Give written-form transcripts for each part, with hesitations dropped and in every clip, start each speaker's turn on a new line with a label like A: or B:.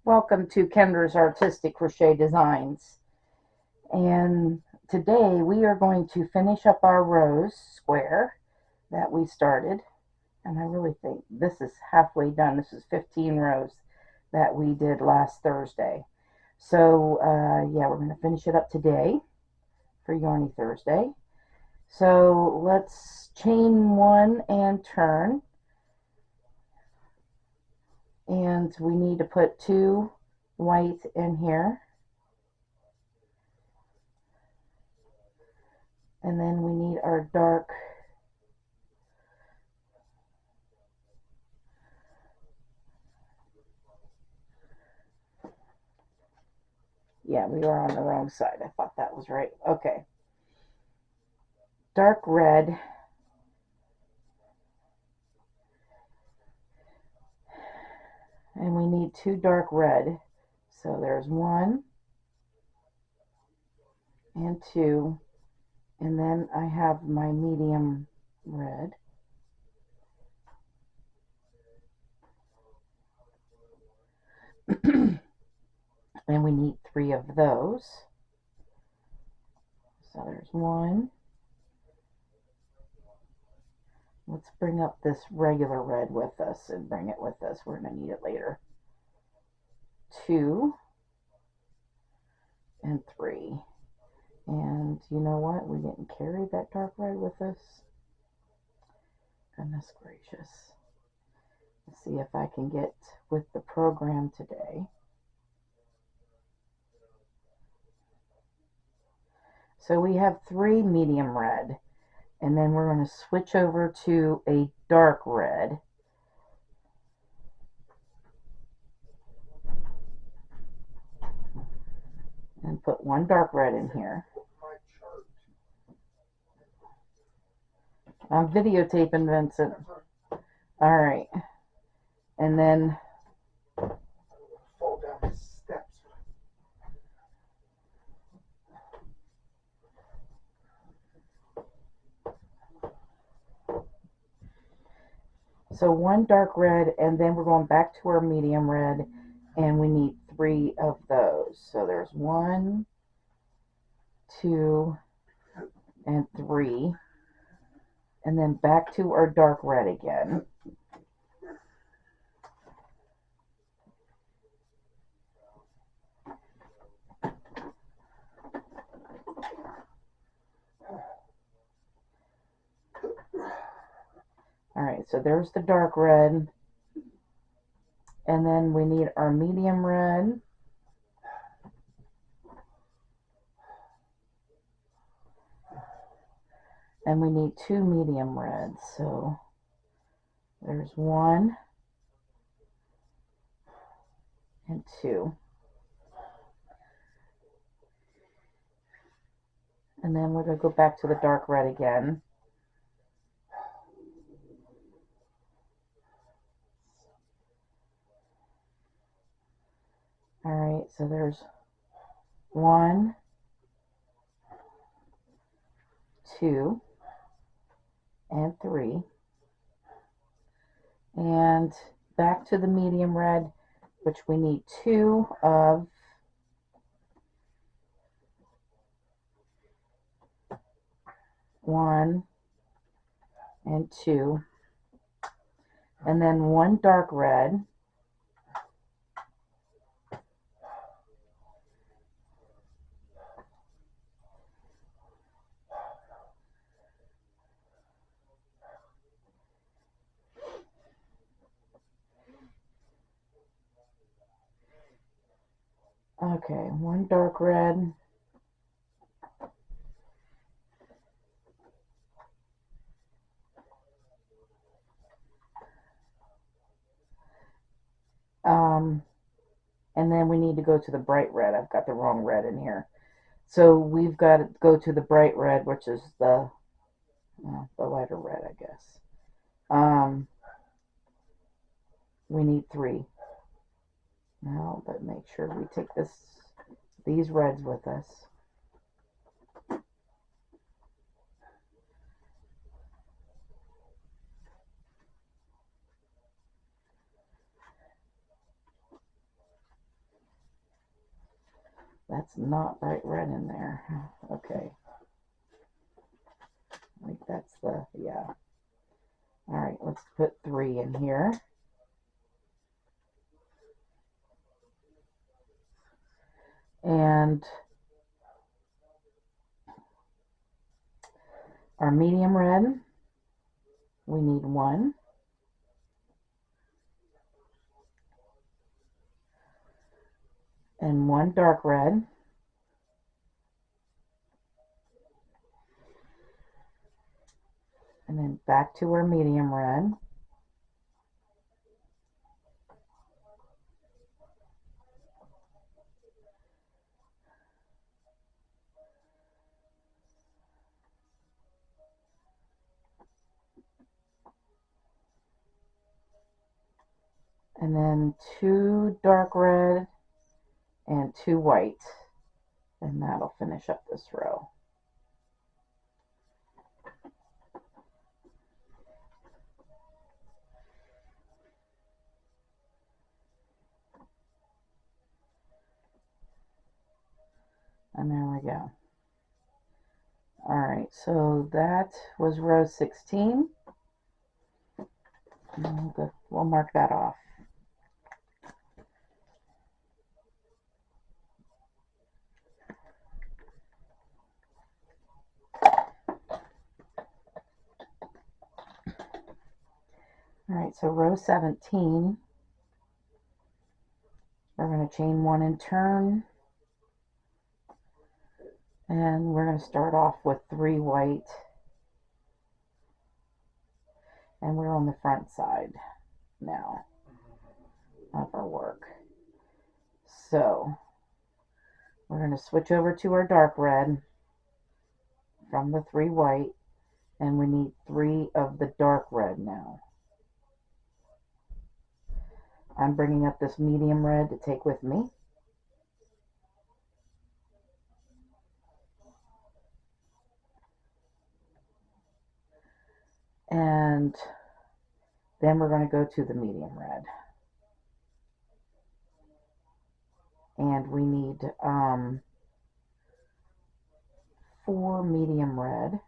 A: Welcome to Kendra's Artistic Crochet Designs. And today we are going to finish up our rose square that we started. And I really think this is halfway done. This is 15 rows that we did last Thursday. So yeah, we're going to finish it up today for Yarny Thursday. So let's chain one and turn. And we need to put two white in here. And then we need our dark yeah, we are on the wrong side. I thought that was right. Okay. Dark red. And we need two dark red. So there's one and two. And then I have my medium red. And we need three of those. So there's one. Let's bring up this regular red with us and bring it with us. We're going to need it later. Two and three. And you know what? We didn't carry that dark red with us. Goodness gracious. Let's see if I can get with the program today. So we have three medium red, and then we're going to switch over to a dark red. And put one dark red in here. I'm videotaping Vincent. All right. And then so one dark red, and then we're going back to our medium red, and we need three of those. So there's one, two, and three. And then back to our dark red again. All right, so there's the dark red. And then we need our medium red. And we need two medium reds. So there's one and two. And then we're going to go back to the dark red again. All right, so there's one, two, and three. And back to the medium red, which we need two of. One and two. And then one dark red. Okay, one dark red. And then we need to go to the bright red. I've got the wrong red in here. So we've got to go to the bright red, which is the lighter red, I guess. We need three. Now, but make sure we take these reds with us. That's not bright red in there. Okay. I think that's the, yeah. All right, let's put 3 in here. And our medium red, we need 1. And 1 dark red. And then back to our medium red. And then 2 dark red and 2 white. And that'll finish up this row. And there we go. All right, so that was row 16. We'll mark that off. All right, so row 17, we're going to chain 1 and turn. And we're going to start off with 3 white. And we're on the front side now of our work. So we're going to switch over to our dark red from the 3 white, and we need 3 of the dark red now. I'm bringing up this medium red to take with me. And then we're going to go to the medium red. And we need 4 medium red.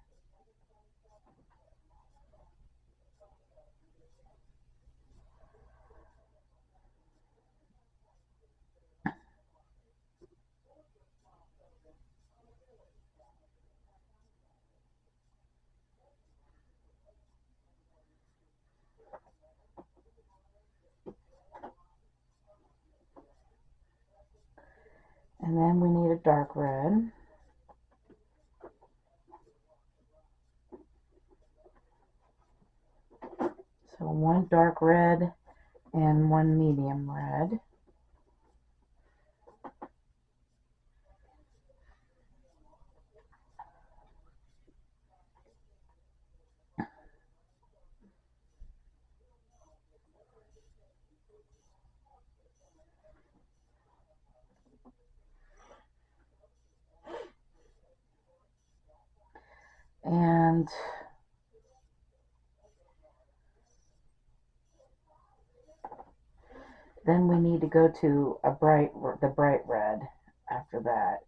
A: And then we need a dark red. So 1 dark red and 1 medium red. And then we need to go to the bright red after that.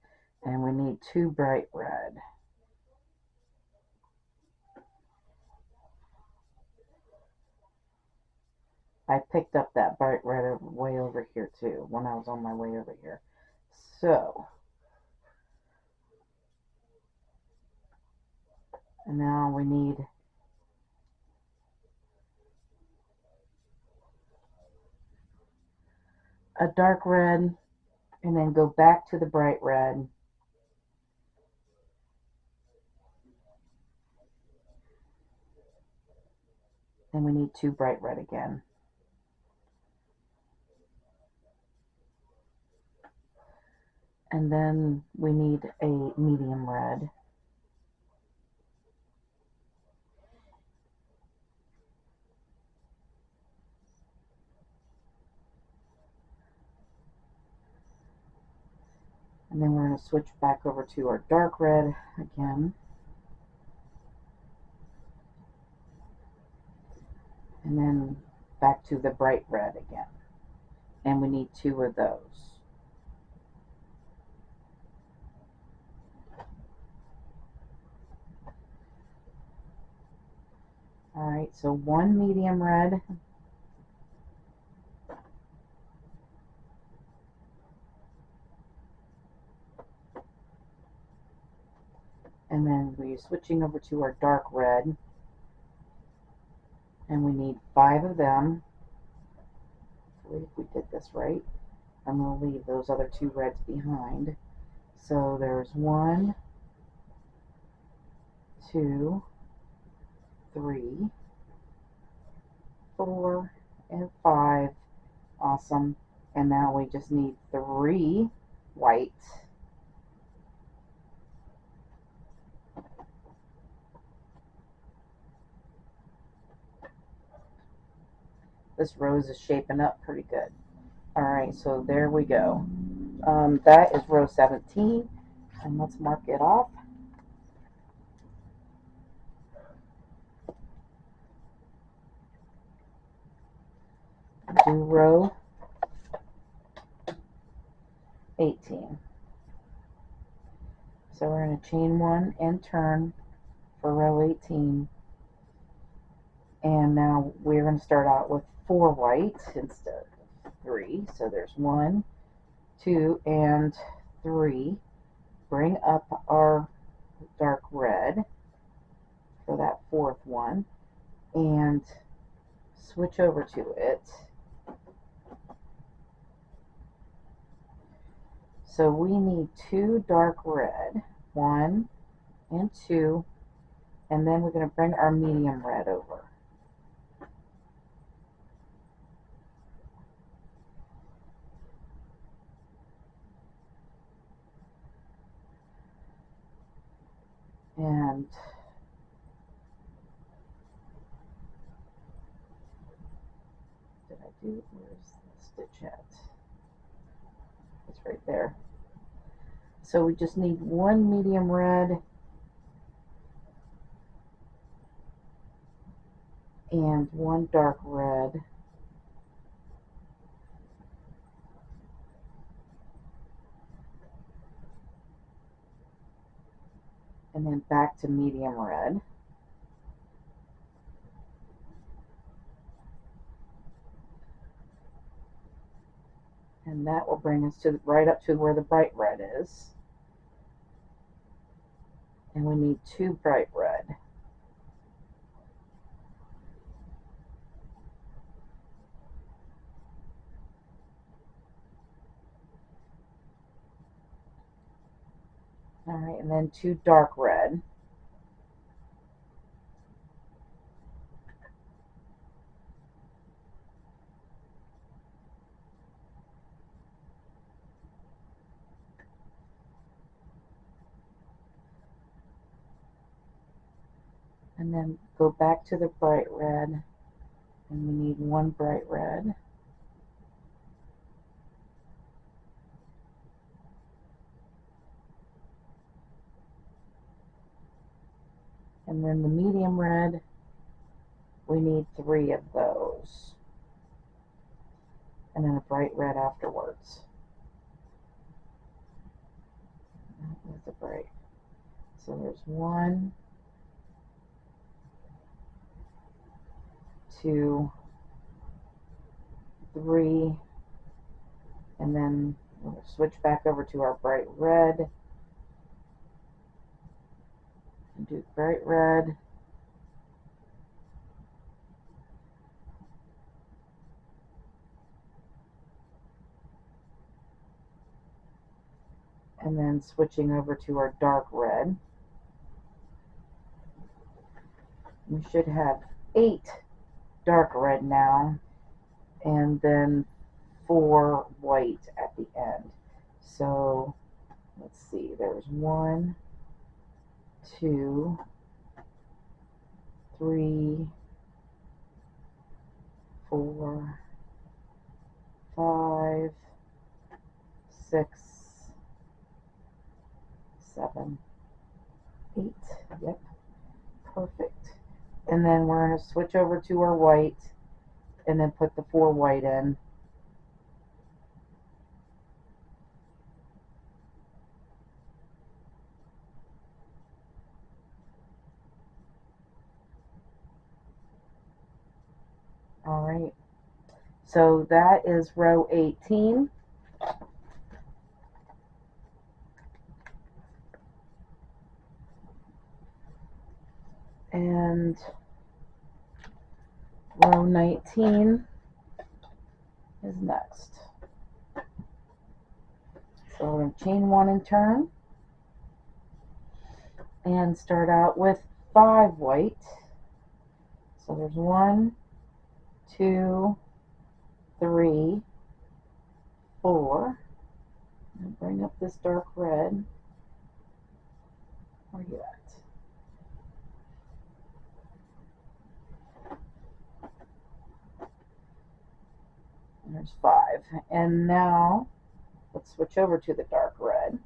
A: And we need 2 bright red. I picked up that bright red way over here too when I was on my way over here. So, and now we need a dark red, and then go back to the bright red. And we need 2 bright red again. And then we need a medium red. And then we're going to switch back over to our dark red again. And then back to the bright red again. And we need 2 of those. Alright, so one medium red, and then we're switching over to our dark red, and we need 5 of them. I believe we did this right. I'm going to leave those other 2 reds behind. So there's 1, 2, 3, 4, and 5. Awesome. And now we just need 3 white. This rose is shaping up pretty good. Alright, so there we go. That is row 17. And let's mark it off. Do row 18. So we're going to chain 1 and turn for row 18. And now we're going to start out with 4 white instead of 3. So there's 1, 2, and 3. Bring up our dark red for that 4th one and switch over to it. So we need 2 dark red, 1 and 2, and then we're going to bring our medium red over. And where's the stitch at? It's right there. So we just need 1 medium red and 1 dark red. And then back to medium red. And that will bring us to right up to where the bright red is. And we need 2 bright red. Alright, and then 2 dark red. And then go back to the bright red. And we need 1 bright red. And then the medium red, we need 3 of those. And then a bright red afterwards. That's the bright. So there's 1, 2, 3, and then we'll switch back over to our bright red. And do bright red. And then switching over to our dark red. We should have 8 dark red now, and then 4 white at the end. So let's see, there's 1, 2, 3, 4, 5, 6, 7, 8. Yep, perfect. And then we're going to switch over to our white and then put the 4 white in. All right, so that is row 18. And row 19 is next. So we're going to chain 1 and turn, and start out with 5 white. So there's 1, 2, 3, 4. And bring up this dark red. Where are you at? There's 5. And now let's switch over to the dark red.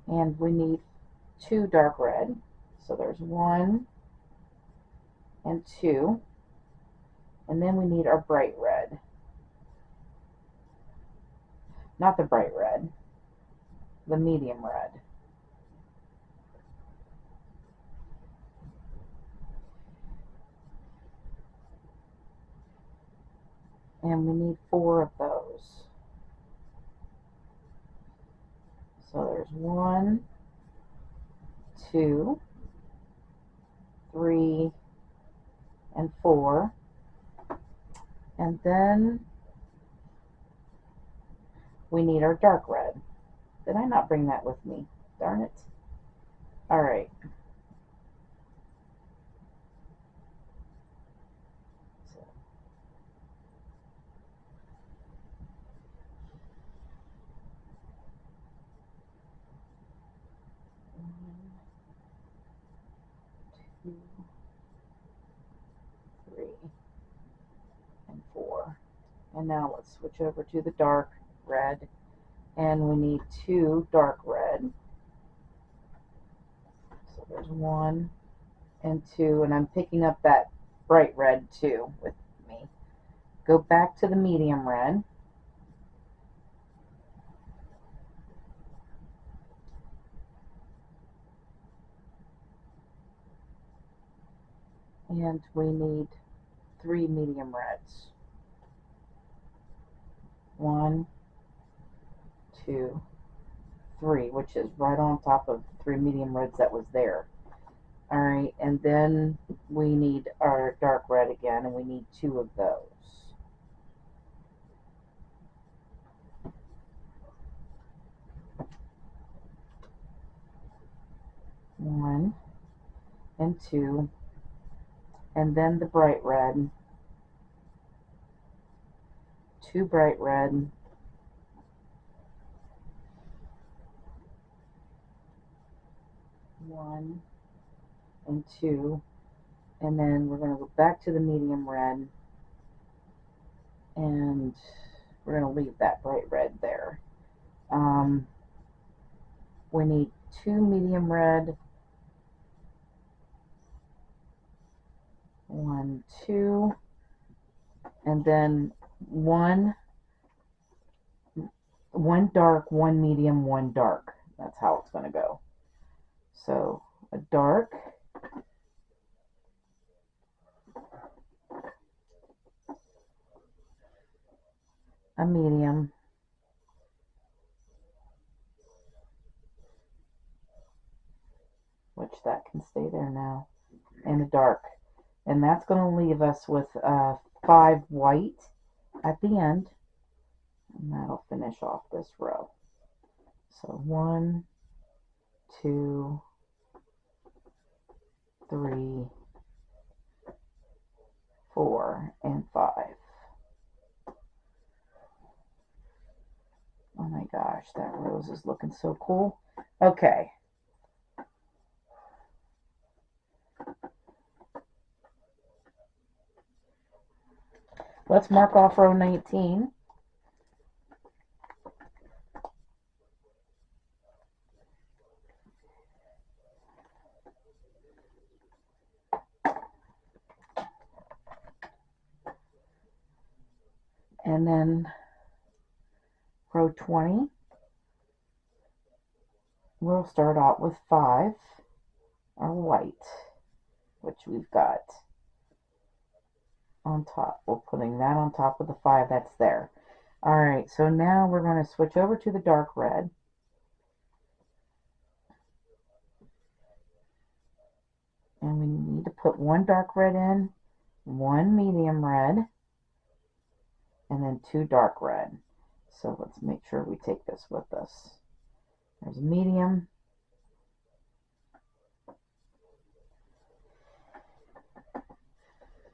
A: And we need 2 dark red. So there's 1 and 2. And then we need our bright red. Not the bright red, the medium red. And we need 4 of those. So there's 1, 2, 3, and 4. And then we need our dark red. Did I not bring that with me? Darn it. All right. So, 1, 2, 3, and 4. And now let's switch over to the dark red. And we need 2 dark red. So there's 1 and 2. And I'm picking up that bright red too with me. Go back to the medium red. And we need 3 medium reds. 1, 2, 3, which is right on top of 3 medium reds that was there. All right, and then we need our dark red again, and we need 2 of those. One and 2, and then the bright red. 2 bright red. 1 and 2, and then we're going to go back to the medium red, and we're going to leave that bright red there. We need 2 medium red. 1, 2, and then 1 dark, 1 medium, 1 dark. That's how it's going to go. So a dark, a medium, which that can stay there now, and a dark. And that's going to leave us with 5 white at the end, and that'll finish off this row. So 1, 2, 3, 4, and 5. Oh my gosh, that rose is looking so cool. Okay. Let's mark off row 19. And then row 20, we'll start out with 5, our white, which we've got on top. We're putting that on top of the 5 that's there. All right, so now we're going to switch over to the dark red. And we need to put 1 dark red in, 1 medium red, and then 2 dark red. So let's make sure we take this with us. There's a medium.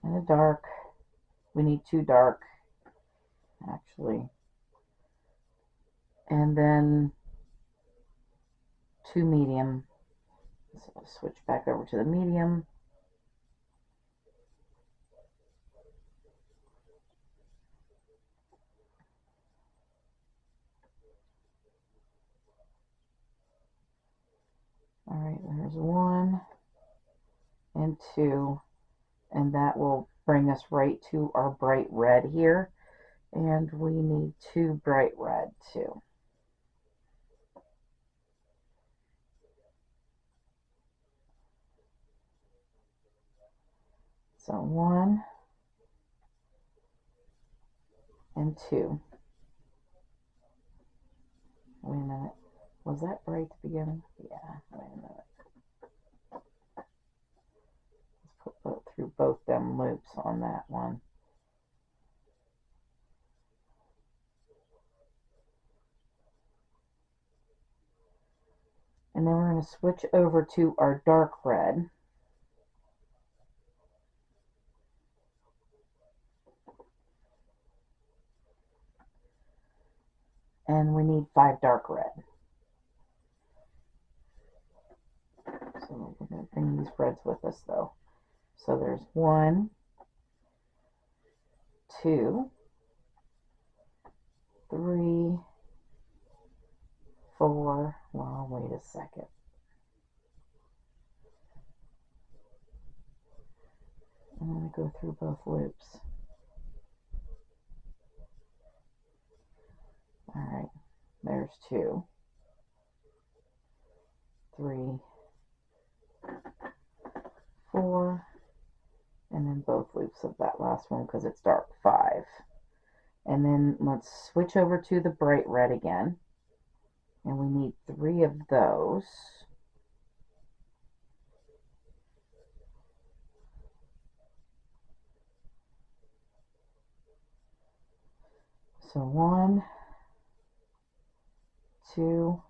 A: And a dark. We need 2 dark, actually. And then 2 medium. So I'll switch back over to the medium. All right, there's 1 and 2, and that will bring us right to our bright red here. And we need 2 bright red too. So 1 and 2. Wait a minute. Was that bright at the beginning? Yeah, wait a minute. Let's put through both them loops on that one. And then we're going to switch over to our dark red. And we need 5 dark red. So we're going to bring these reds with us though. So there's 1, 2, 3, 4. Well, wait a second. I'm going to go through both loops. All right, there's 2, 3, 4, and then both loops of that last one because it's dark, 5. And then let's switch over to the bright red again. And we need 3 of those. So 1, 2,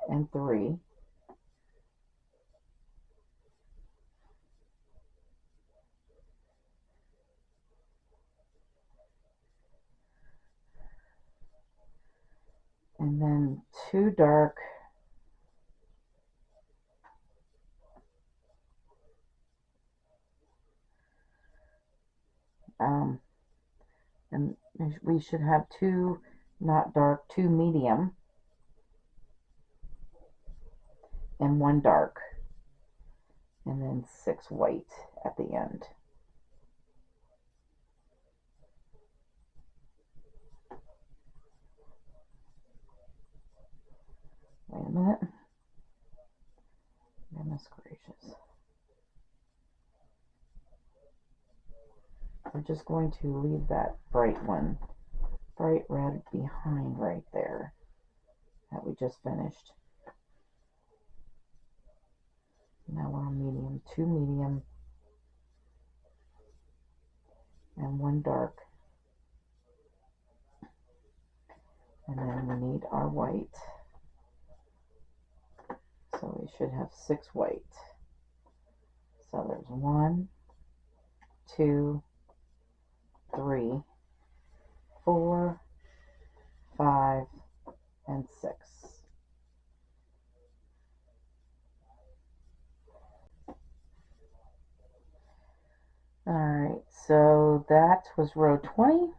A: and 3. And then 2 dark. And we should have 2 not dark, 2 medium, and 1 dark, and then 6 white at the end. Wait a minute. Goodness gracious. We're just going to leave that bright one, bright red, behind right there that we just finished. Now we're on medium, 2 medium, and 1 dark. And then we need our white. So we should have 6 white. So there's 1, 2, 3, 4, 5, and 6. Alright, so that was row 20.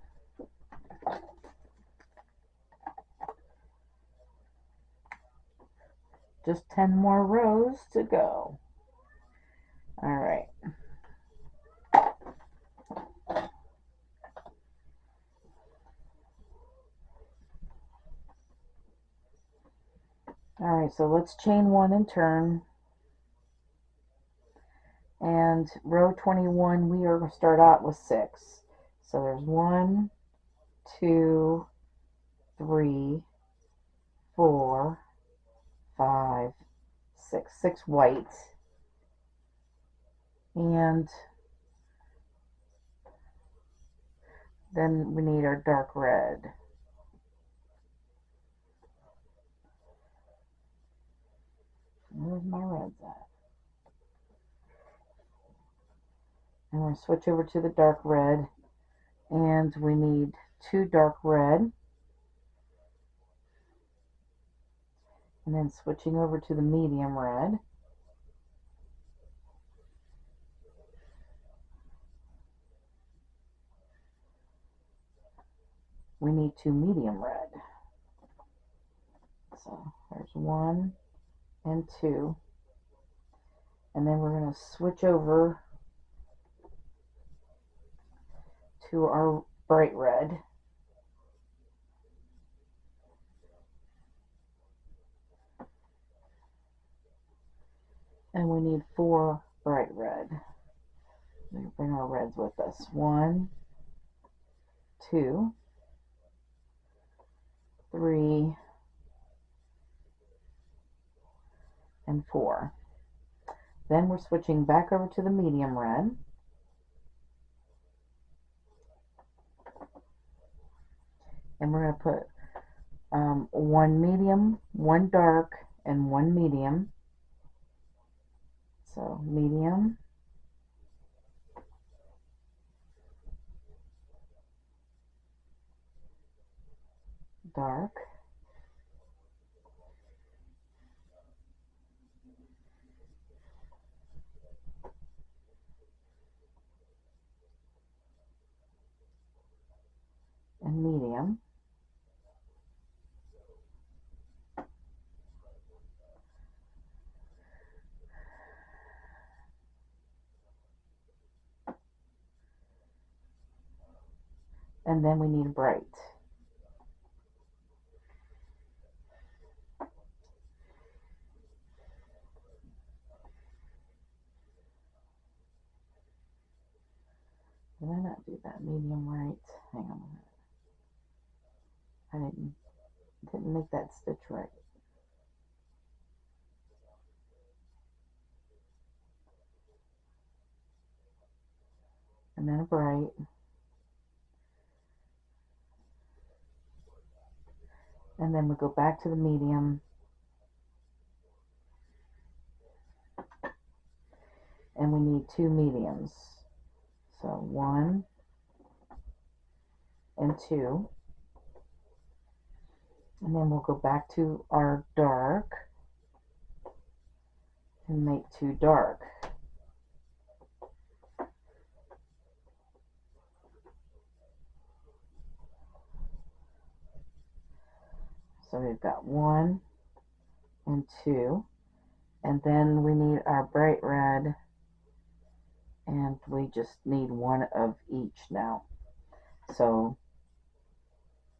A: Just 10 more rows to go. Alright. Alright, so let's chain 1 and turn. And row 21, we are going to start out with 6. So there's 1, 2, 3, 4, 5, 6. 6 white. And then we need our dark red. Where's my reds at? And we're going to switch over to the dark red. And we need 2 dark red. And then switching over to the medium red. We need 2 medium red. So there's 1 and 2. And then we're going to switch over to our bright red. And we need 4 bright red. We bring our reds with us. 1, 2, 3, and 4. Then we're switching back over to the medium red. And we're going to put 1 medium, 1 dark, and 1 medium. So medium, dark, and medium. And then we need bright. Did I not do that medium right? Hang on a minute. I didn't make that stitch right. And then a bright. And then we go back to the medium. And we need 2 mediums. So 1 and 2. And then we'll go back to our dark and make 2 dark. So we've got 1 and 2. And then we need our bright red. And we just need 1 of each now. So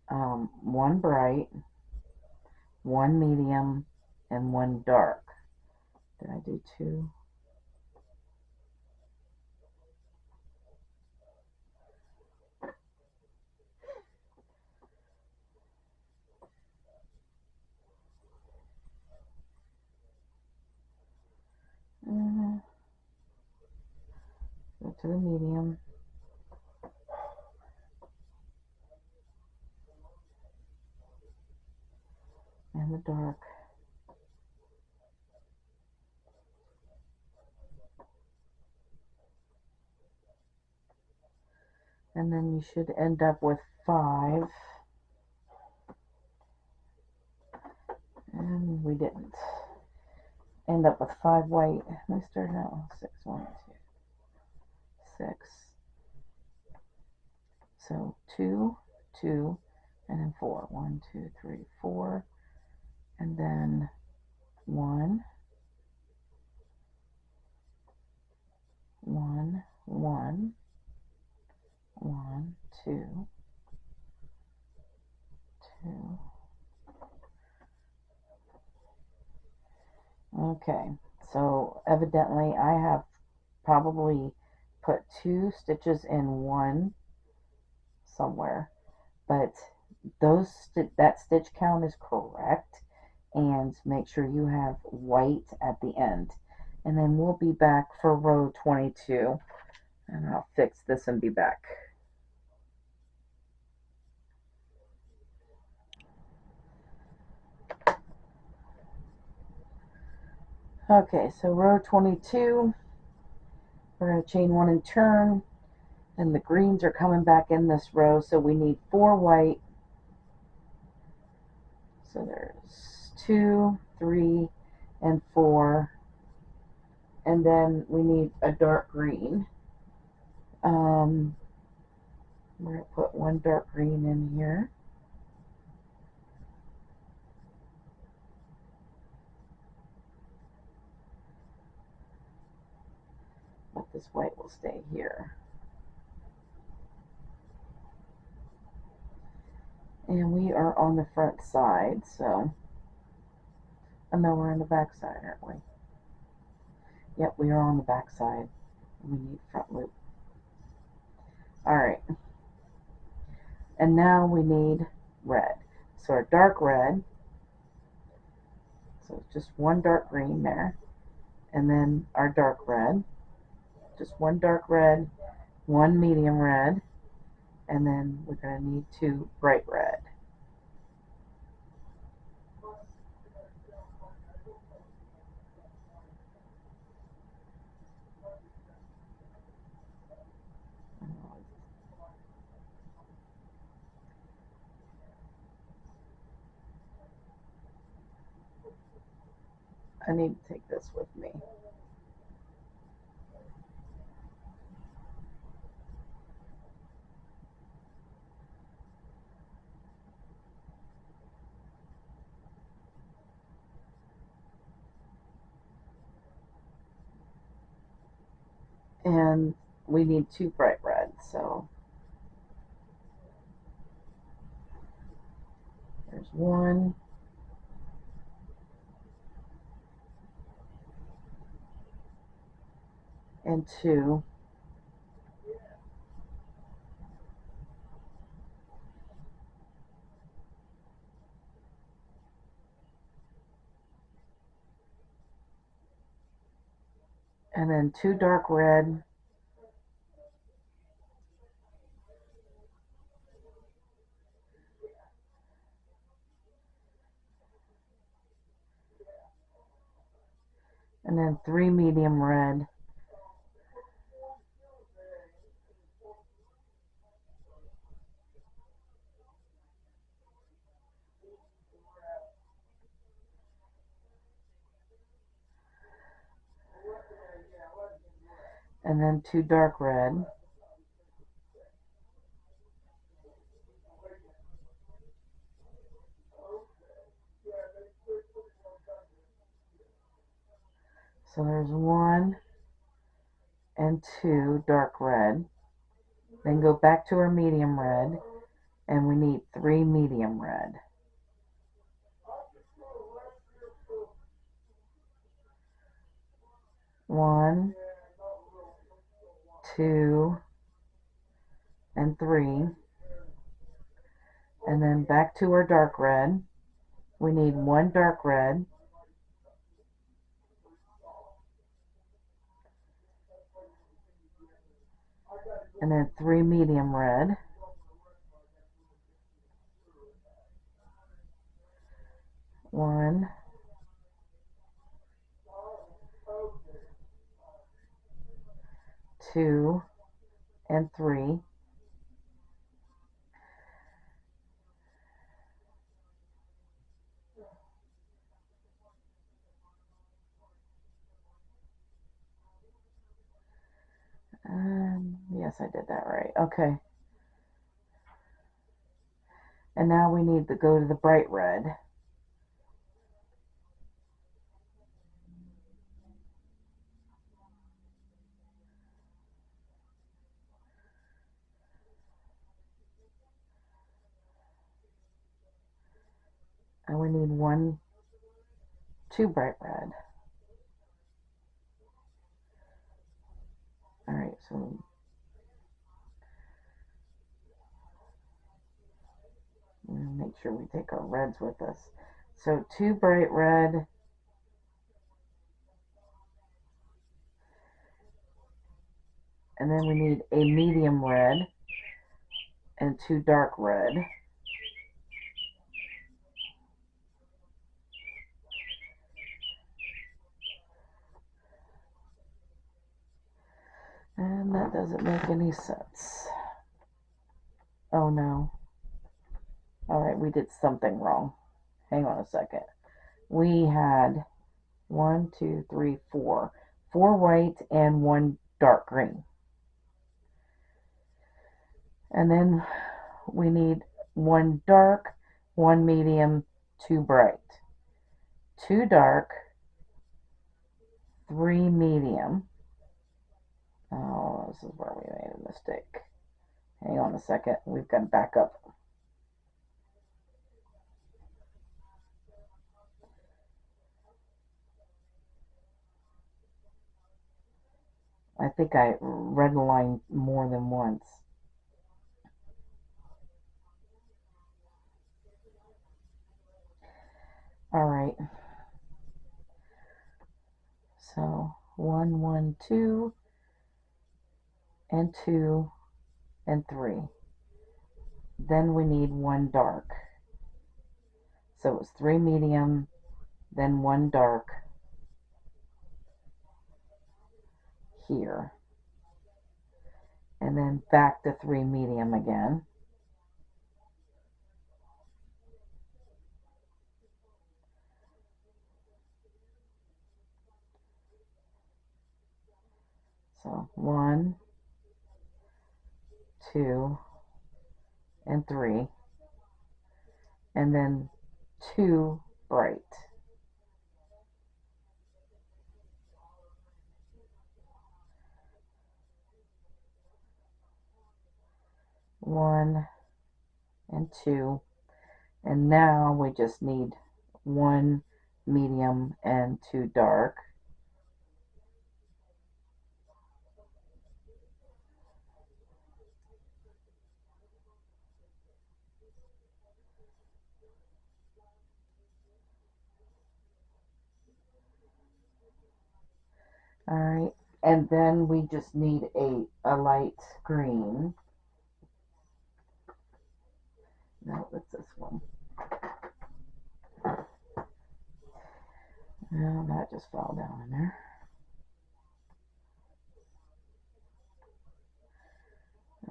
A: 1 bright, 1 medium, and 1 dark. Did I do 2? Go to the medium. And the dark. And then you should end up with 5. And we didn't. End up with 5 white. Let me start out. 6, 1, 2, 6. So 2, 2, and then 4. 1, 2, 3, 4. And then 1, 1, 1, 1, 2, 2. Okay, so evidently I have probably put 2 stitches in one somewhere, but that stitch count is correct, and make sure you have white at the end. And then we'll be back for row 22, and I'll fix this and be back. Okay, so row 22, we're going to chain 1 and turn, and the greens are coming back in this row, so we need 4 white. So there's 2, 3, and 4, and then we need a dark green. We're going to put 1 dark green in here. But this white will stay here. And we are on the front side, so... Oh no, we're on the back side, aren't we? Yep, we are on the back side. We need front loop. Alright. And now we need red. So our dark red, so just 1 dark green there. And then our dark red, just 1 dark red, 1 medium red, and then we're going to need 2 bright red. I need to take this with me. And we need 2 bright reds, so there's 1, and 2, and then 2 dark red, and then 3 medium red, and then 2 dark red, so there's 1 and 2 dark red, then go back to our medium red, and we need 3 medium red. One, 2, and 3, and then back to our dark red. We need 1 dark red, and then 3 medium red, 1, 2, and 3. Yes, I did that right. Okay. And now we need to go to the bright red. And we need 2 bright red. So make sure we take our reds with us. So 2 bright red, and then we need a medium red and 2 dark red. And that doesn't make any sense. Oh no. Alright, we did something wrong. Hang on a second. We had 1, 2, 3, 4. 4 white and 1 dark green. And then we need 1 dark, 1 medium, 2 bright. 2 dark, 3 medium. Oh, this is where we made a mistake. Hang on a second. We've got to back up. I think I read the line more than once. All right. So 1, 1, 2, and 2, and 3. Then we need 1 dark. So it's 3 medium, then 1 dark here. And then back to 3 medium again. So 1, 2, and 3. And then 2 bright. One and 2, and now we just need 1 medium and 2 dark. All right, and then we just need a light green. No, it's this one. No, that just fell down in there.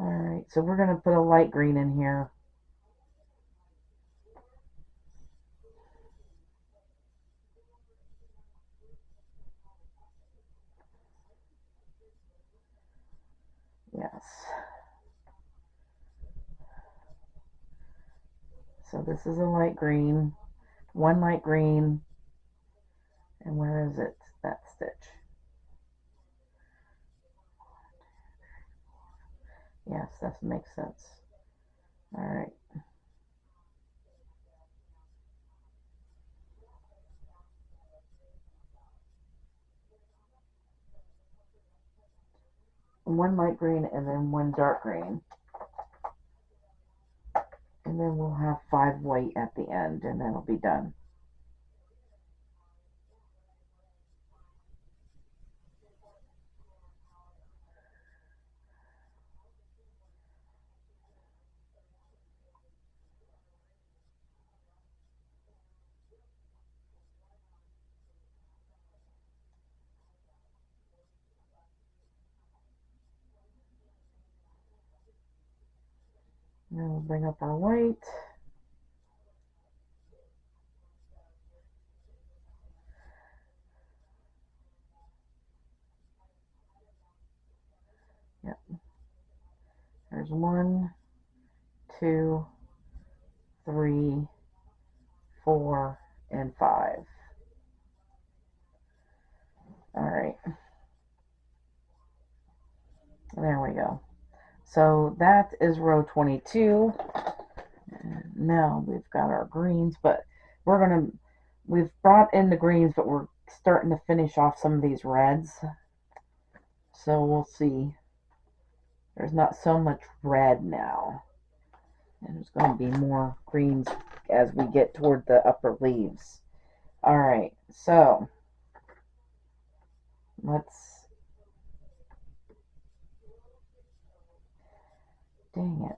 A: All right, so we're going to put a light green in here. Yes. So this is a light green, 1 light green, and where is it? That stitch. Yes, that makes sense. All right. One light green and then 1 dark green. And then we'll have 5 white at the end, and then it'll be done. Now we'll bring up our white. Yep. There's 1, 2, 3, 4, and 5. All right. There we go. So that is row 22. And now we've got our greens, but we've brought in the greens, but we're starting to finish off some of these reds. So we'll see. There's not so much red now. And there's going to be more greens as we get toward the upper leaves. Alright, so let's, dang it.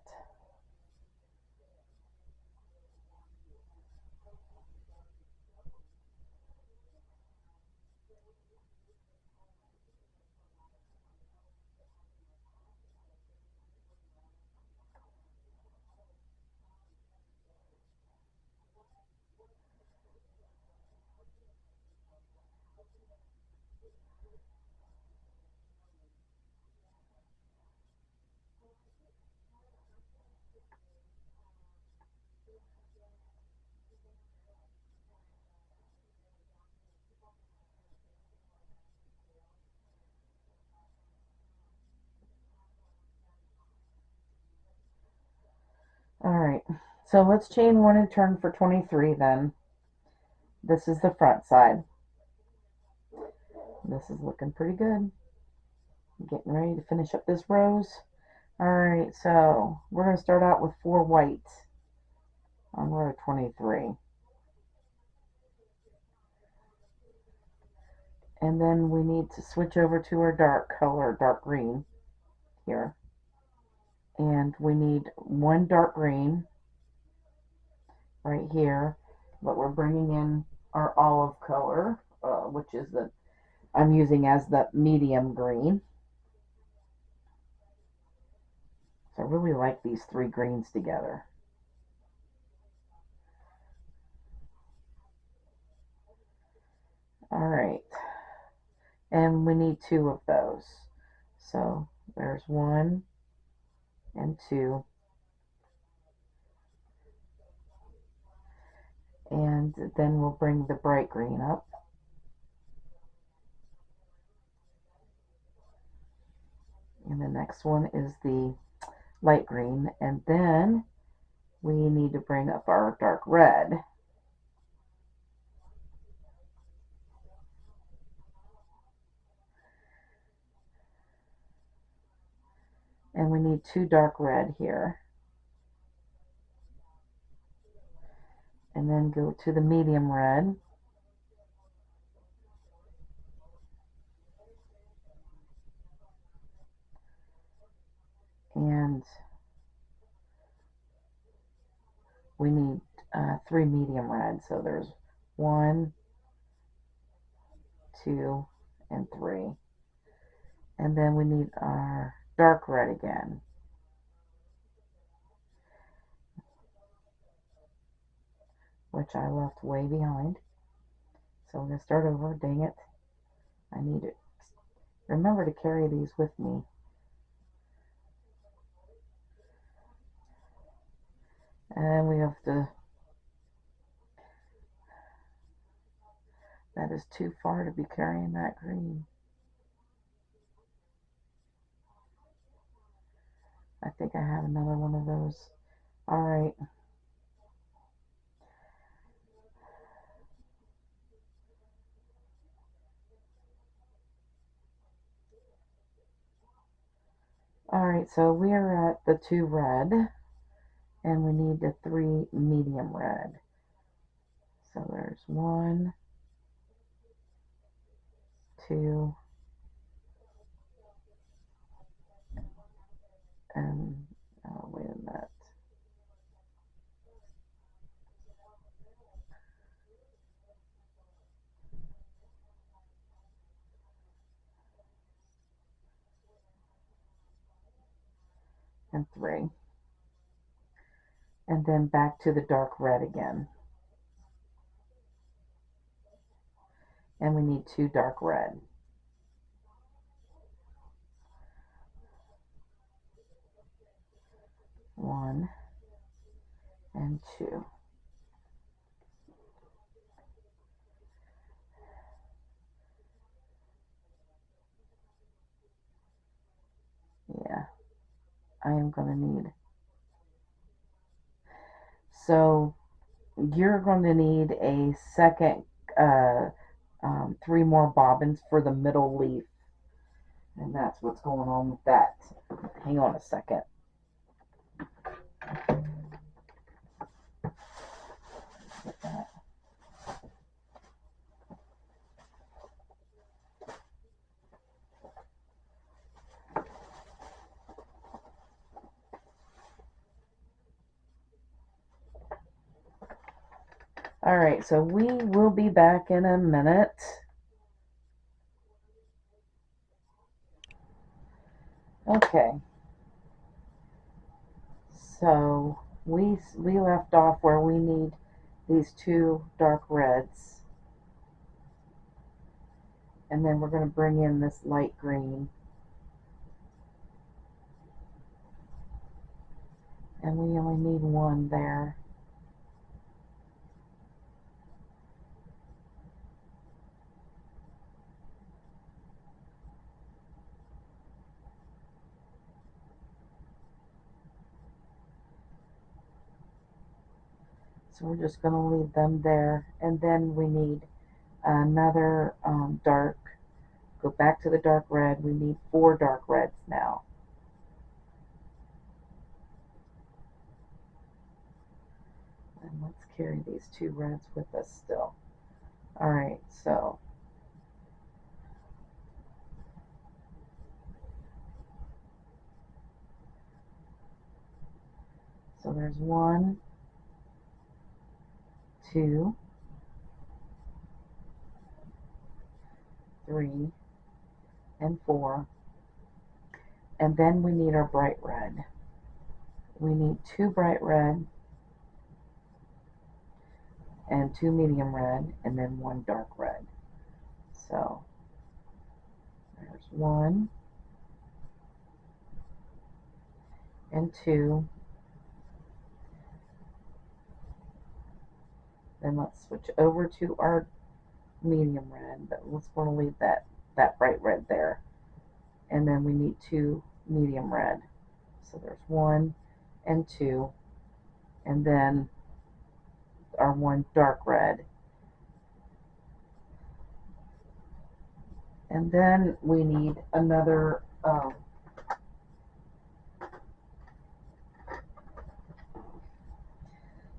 A: Alright, so let's chain 1 and turn for 23 then. This is the front side. This is looking pretty good. Getting ready to finish up this rose. Alright, so we're going to start out with 4 whites on row 23. And then we need to switch over to our dark color, dark green here. And we need 1 dark green right here, but we're bringing in our olive color, which is the, I'm using as the medium green. So I really like these 3 greens together. Alright, and we need 2 of those. So there's 1 and 2. And then we'll bring the bright green up. And the next one is the light green. And then we need to bring up our dark red. And we need 2 dark red here. And then go to the medium red. And we need 3 medium reds. So there's 1, 2, and 3. And then we need our dark red again. Which I left way behind. So I'm going to start over. Dang it. I need to remember to carry these with me. And we have to, that is too far to be carrying that green. I think I have another one of those. Alright. Alright, so we are at the 2 red, and we need the 3 medium red. So there's 1, 2, and, oh, wait a minute. And 3. And then back to the dark red again. And we need 2 dark red. One and 2. Yeah, I am going to need. So you're going to need a second 3 more bobbins for the middle leaf. And that's what's going on with that. Hang on a second. Alright, so we will be back in a minute. Okay. So we left off where we need these two dark reds. And then we're going to bring in this light green. And we only need one there. So we're just going to leave them there. And then we need another dark. Go back to the dark red. We need 4 dark reds now. And let's carry these 2 reds with us still. Alright, so there's 1, 2, 3, and 4. And then we need our bright red. We need 2 bright red and 2 medium red and then 1 dark red. So there's 1 and 2. Then let's switch over to our medium red, but let's want to leave that bright red there. And then we need 2 medium red. So there's 1 and 2, and then our 1 dark red. And then we need another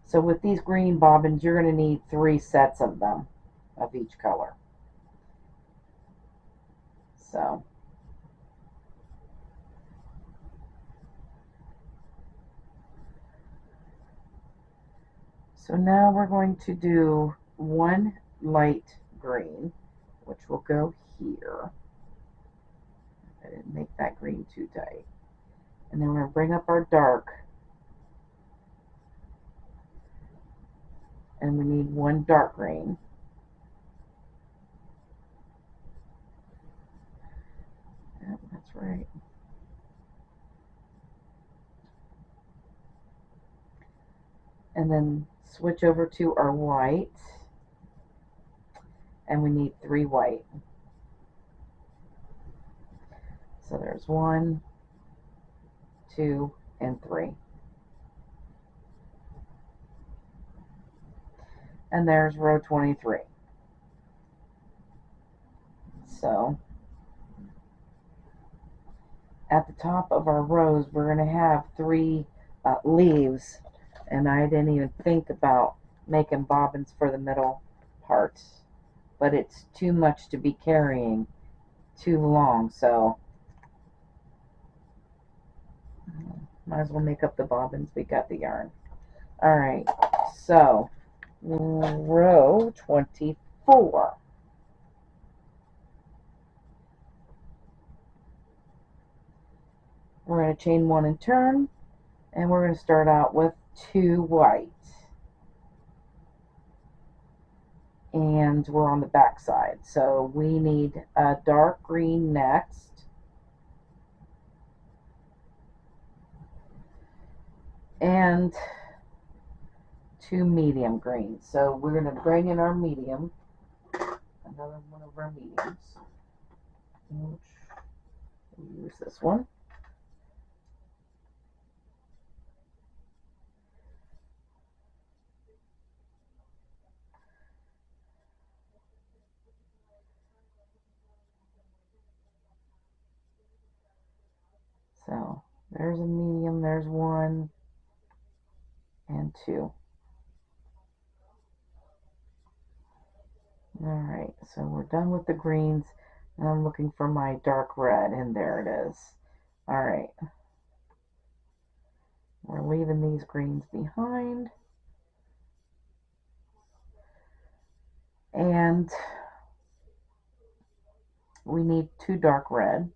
A: so with these green bobbins, you're going to need 3 sets of them, of each color. So now we're going to do 1 light green, which will go here. I didn't make that green too tight. And then we're going to bring up our dark. And we need 1 dark green. Yep, that's right. And then switch over to our white. And we need 3 white. So there's 1, 2, and 3. And there's row 23. So at the top of our rows, we're going to have 3 leaves. And I didn't even think about making bobbins for the middle part. But it's too much to be carrying too long, so might as well make up the bobbins. We got the yarn. Alright, so row 24. We're going to chain 1 and turn, and we're going to start out with 2 white. And we're on the back side, so we need a dark green next. And 2 medium greens. So we're going to bring in our medium, another one of our mediums. We'll use this one. There's a medium, there's 1 and 2. Alright, so we're done with the greens. And I'm looking for my dark red, and there it is. Alright, we're leaving these greens behind. And we need 2 dark red.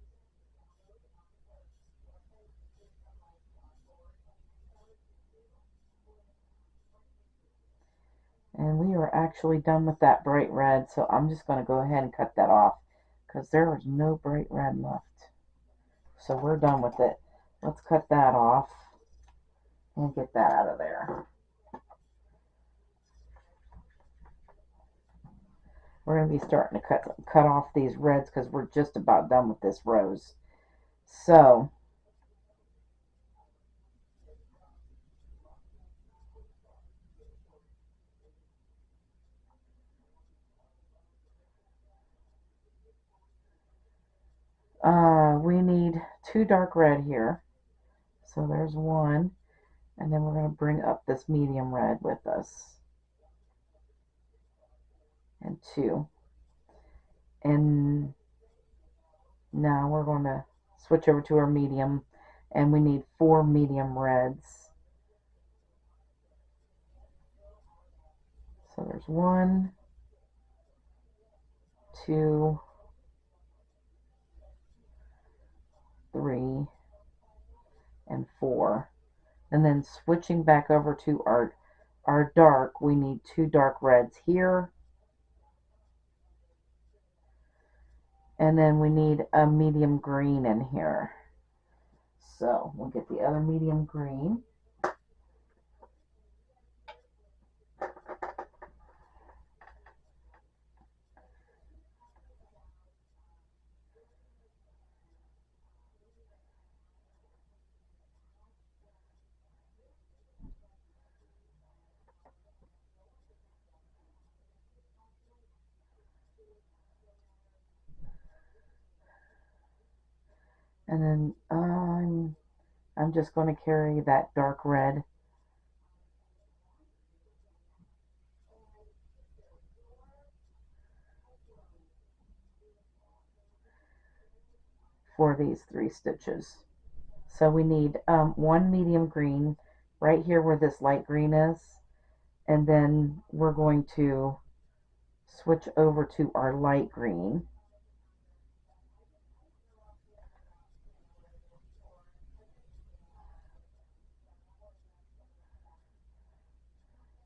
A: And we are actually done with that bright red, so I'm just going to go ahead and cut that off because there is no bright red left. So we're done with it. Let's cut that off and get that out of there. We're going to be starting to cut off these reds because we're just about done with this rose. So we need 2 dark red here. So there's 1. And then we're going to bring up this medium red with us. And 2. And now we're going to switch over to our medium. And we need 4 medium reds. So there's 1, 2, 3, and 4. And then switching back over to our dark, we need 2 dark reds here. And then we need a medium green in here. So we'll get the other medium green. And then I'm just going to carry that dark red for these 3 stitches. So we need 1 medium green right here where this light green is, and then we're going to switch over to our light green.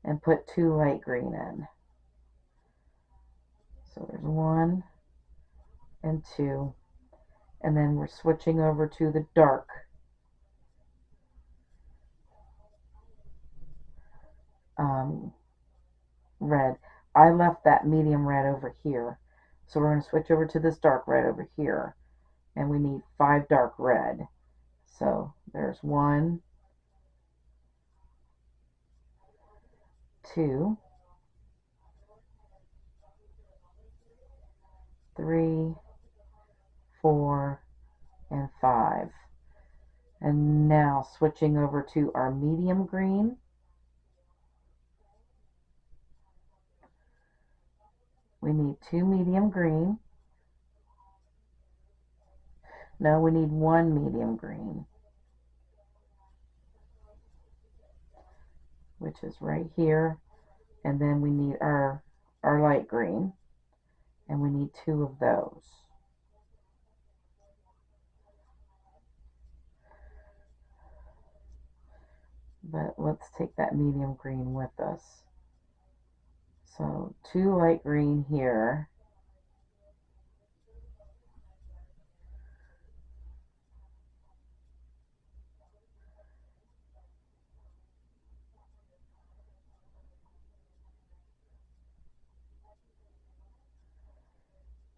A: And put 2 light green in. So there's 1 and 2. And then we're switching over to the dark red. I left that medium red over here. So we're going to switch over to this dark red over here. And we need 5 dark red. So there's 1, 2, 3, 4, and 5. And now switching over to our medium green. We need 2 medium green. No, we need 1 medium green, which is right here. And then we need our light green, and we need 2 of those. But let's take that medium green with us. So 2 light green here.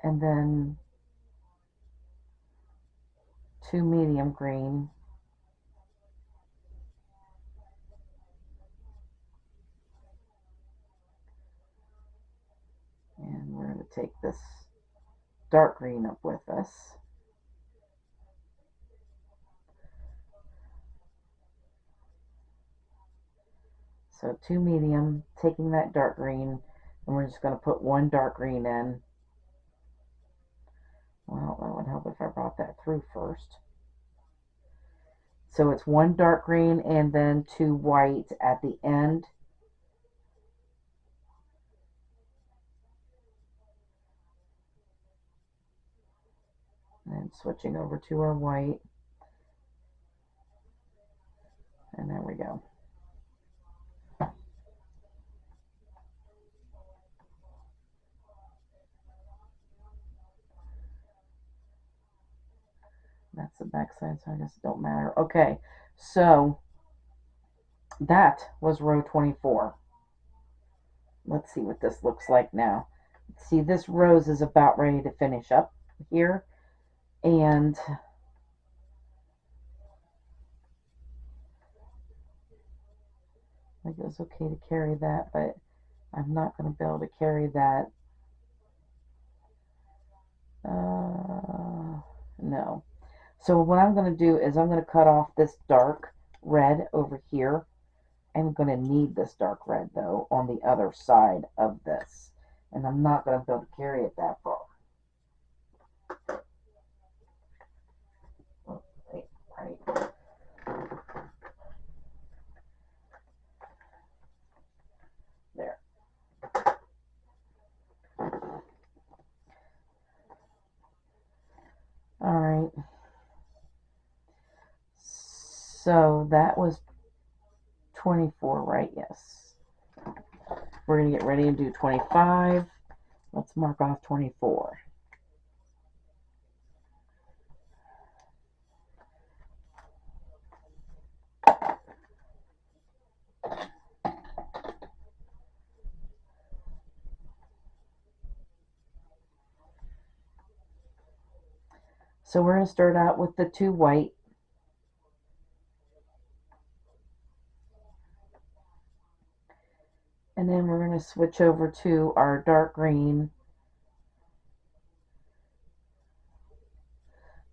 A: And then 2 medium green. And we're going to take this dark green up with us. So 2 medium, taking that dark green, and we're just going to put 1 dark green in. Well, that would help if I brought that through first. So it's 1 dark green and then 2 white at the end. And switching over to our white. And there we go. That's the back side, so I guess it don't matter. Okay, so that was row 24. Let's see what this looks like now. See, this rose is about ready to finish up here. And I think it was okay to carry that, but I'm not going to be able to carry that. No. So what I'm going to do is I'm going to cut off this dark red over here. I'm going to need this dark red, though, on the other side of this. And I'm not going to be able to carry it that far. Oh, wait, right. There. All right. So that was 24, right? Yes. We're going to get ready and do 25. Let's mark off 24. So we're going to start out with the 2 white. And then we're going to switch over to our dark green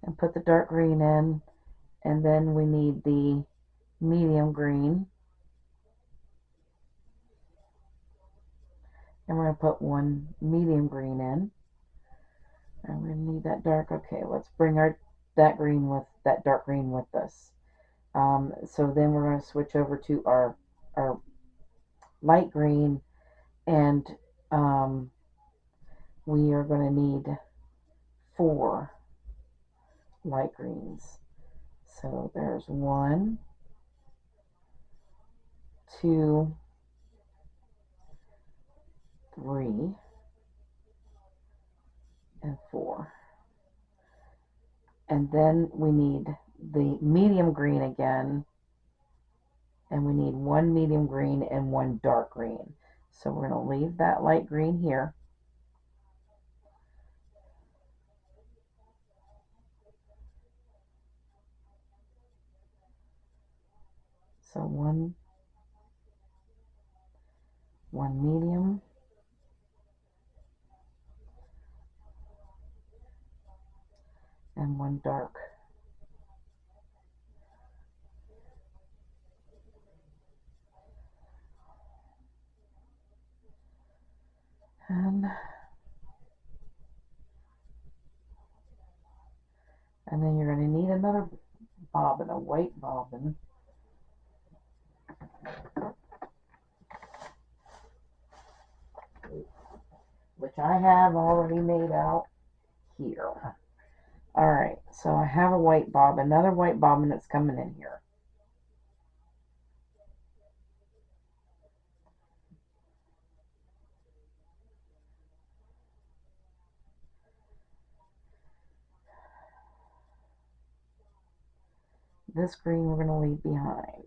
A: and put the dark green in. And then we need the medium green. And we're going to put 1 medium green in. And we're going to need that dark. Okay, let's bring that dark green with us. So then we're going to switch over to our light green, and we are going to need 4 light greens. So there's 1, 2, 3, and 4. And then we need the medium green again, and we need 1 medium green and 1 dark green. So we're going to leave that light green here. So one medium, and 1 dark. And then you're going to need another bobbin, a white bobbin. Which I have already made out here. Alright, so I have a white bobbin, another white bobbin that's coming in here. This green we're going to leave behind.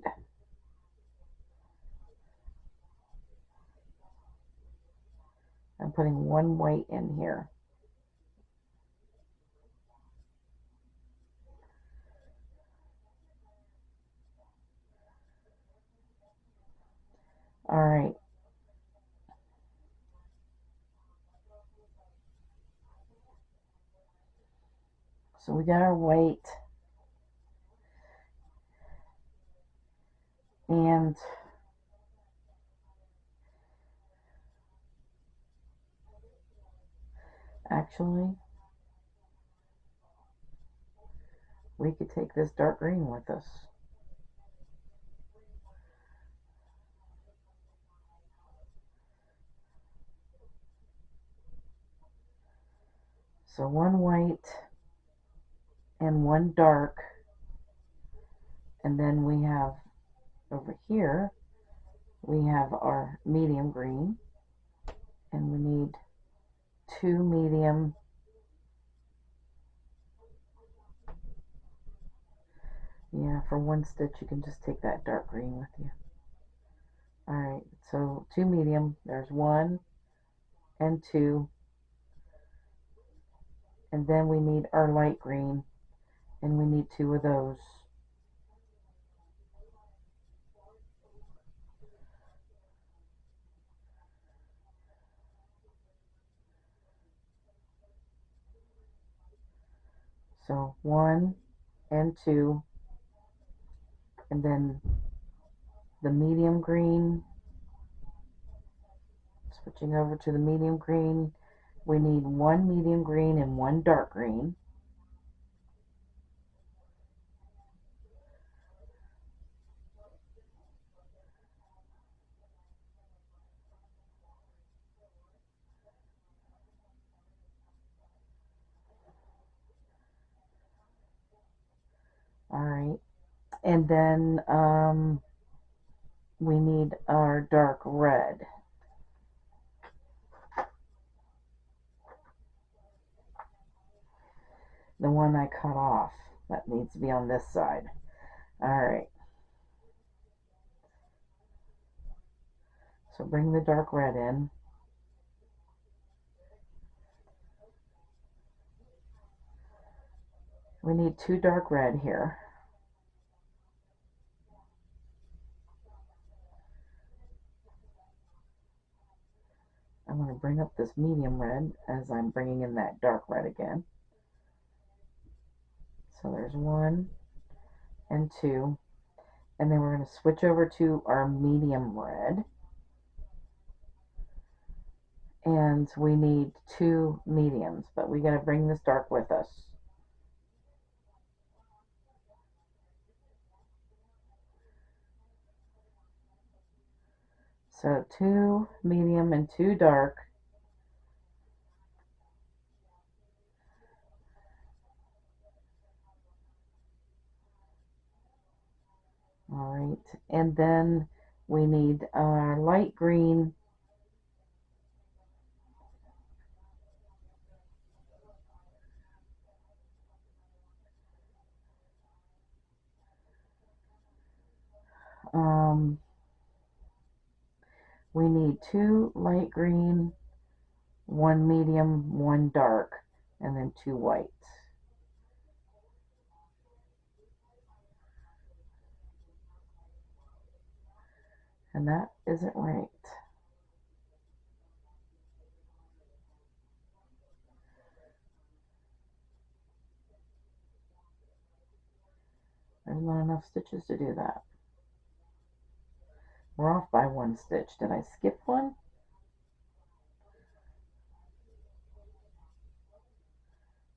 A: I'm putting 1 white in here. Alright. So we got our white. And Actually, we could take this dark green with us. So one white and one dark, and then we have over here we have our medium green, and we need two medium, yeah, for one stitch you can just take that dark green with you. Alright, so two medium, there's one and two, and then we need our light green, and we need two of those. So one and two, and then the medium green, switching over to the medium green, we need one medium green and one dark green. Alright, and then we need our dark red. The one I cut off, that needs to be on this side. Alright, so bring the dark red in. We need two dark red here. I'm going to bring up this medium red as I'm bringing in that dark red again. So there's one and two, and then we're going to switch over to our medium red, and we need two mediums, but we got to bring this dark with us. So two medium and two dark. Alright, and then we need our light green, we need two light green, one medium, one dark, and then two whites. And that isn't right. There's not enough stitches to do that. We're off by one stitch. Did I skip one?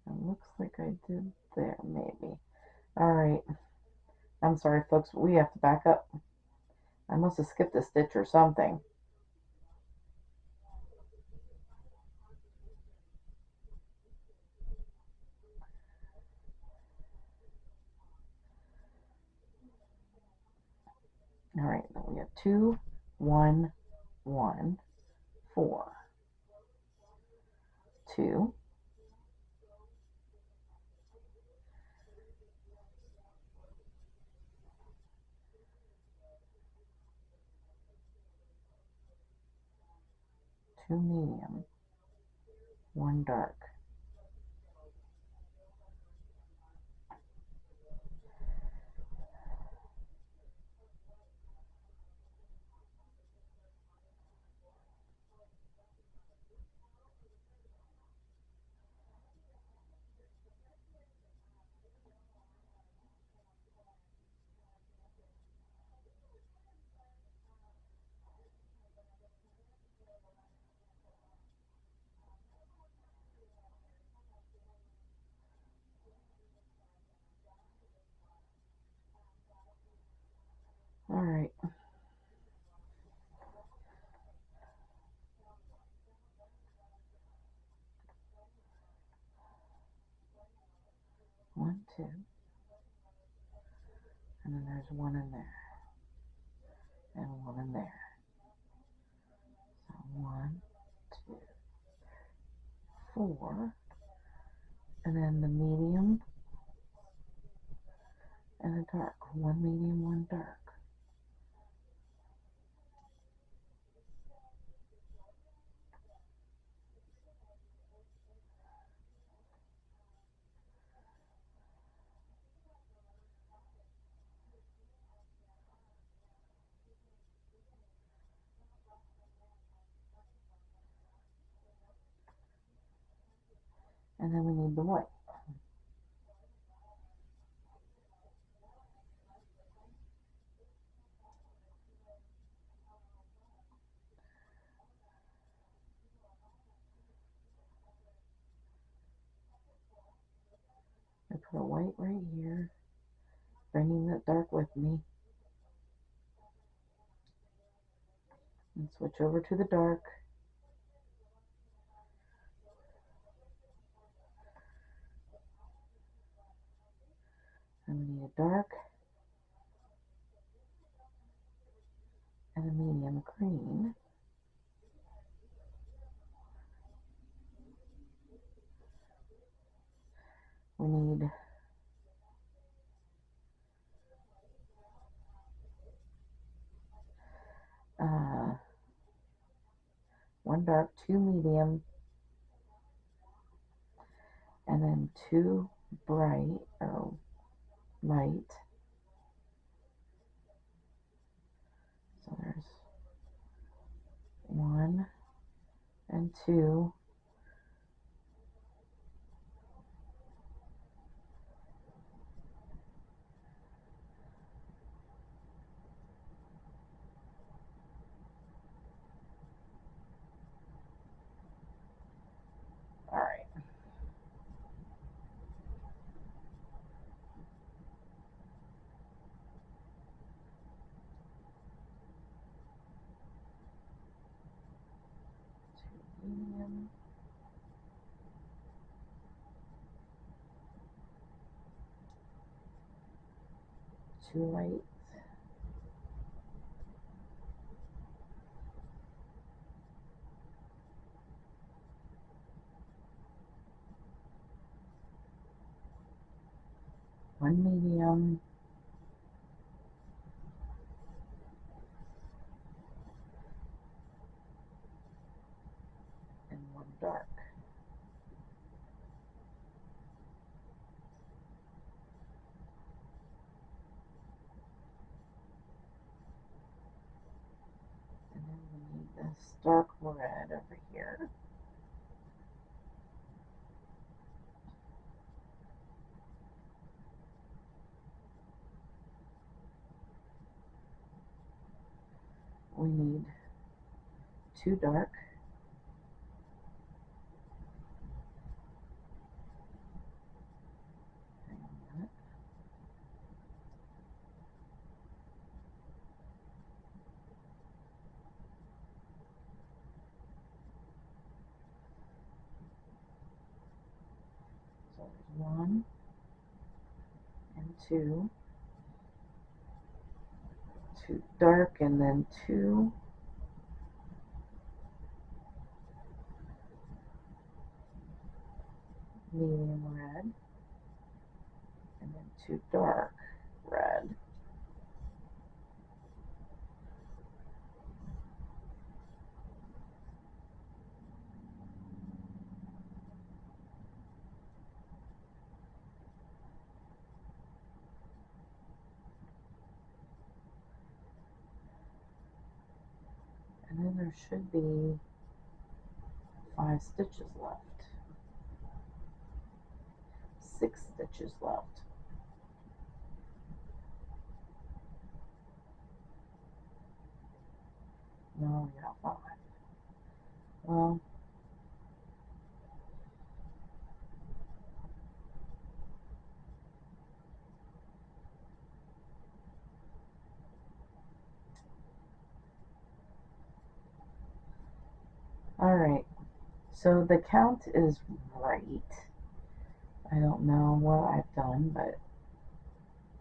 A: It looks like I did there, maybe. Alright. I'm sorry, folks, but we have to back up. I must have skipped a stitch or something. Alright, now we have 2, 1, 1, 4, 2, 2 medium, 1 dark. All right. One, two, and then there's one in there, and one in there. So 1, 2, 4, and then the medium and a dark. One medium, one dark. And then we need the white. I put a white right here, bringing that dark with me. And switch over to the dark. And we need a dark and a medium green. We need one dark, two medium, and then two bright or light. So there's 1 and 2. All right. Two medium. Two lights. One medium. And one dark. And then we need this dark red over here. We need two dark. Hang on a minute. So there's 1 and 2. Two dark and then 2 medium red, and then 2 dark red. And then there should be 5 stitches left. 6 stitches left. No, we got 5. Well, So the count is right. I don't know what I've done, but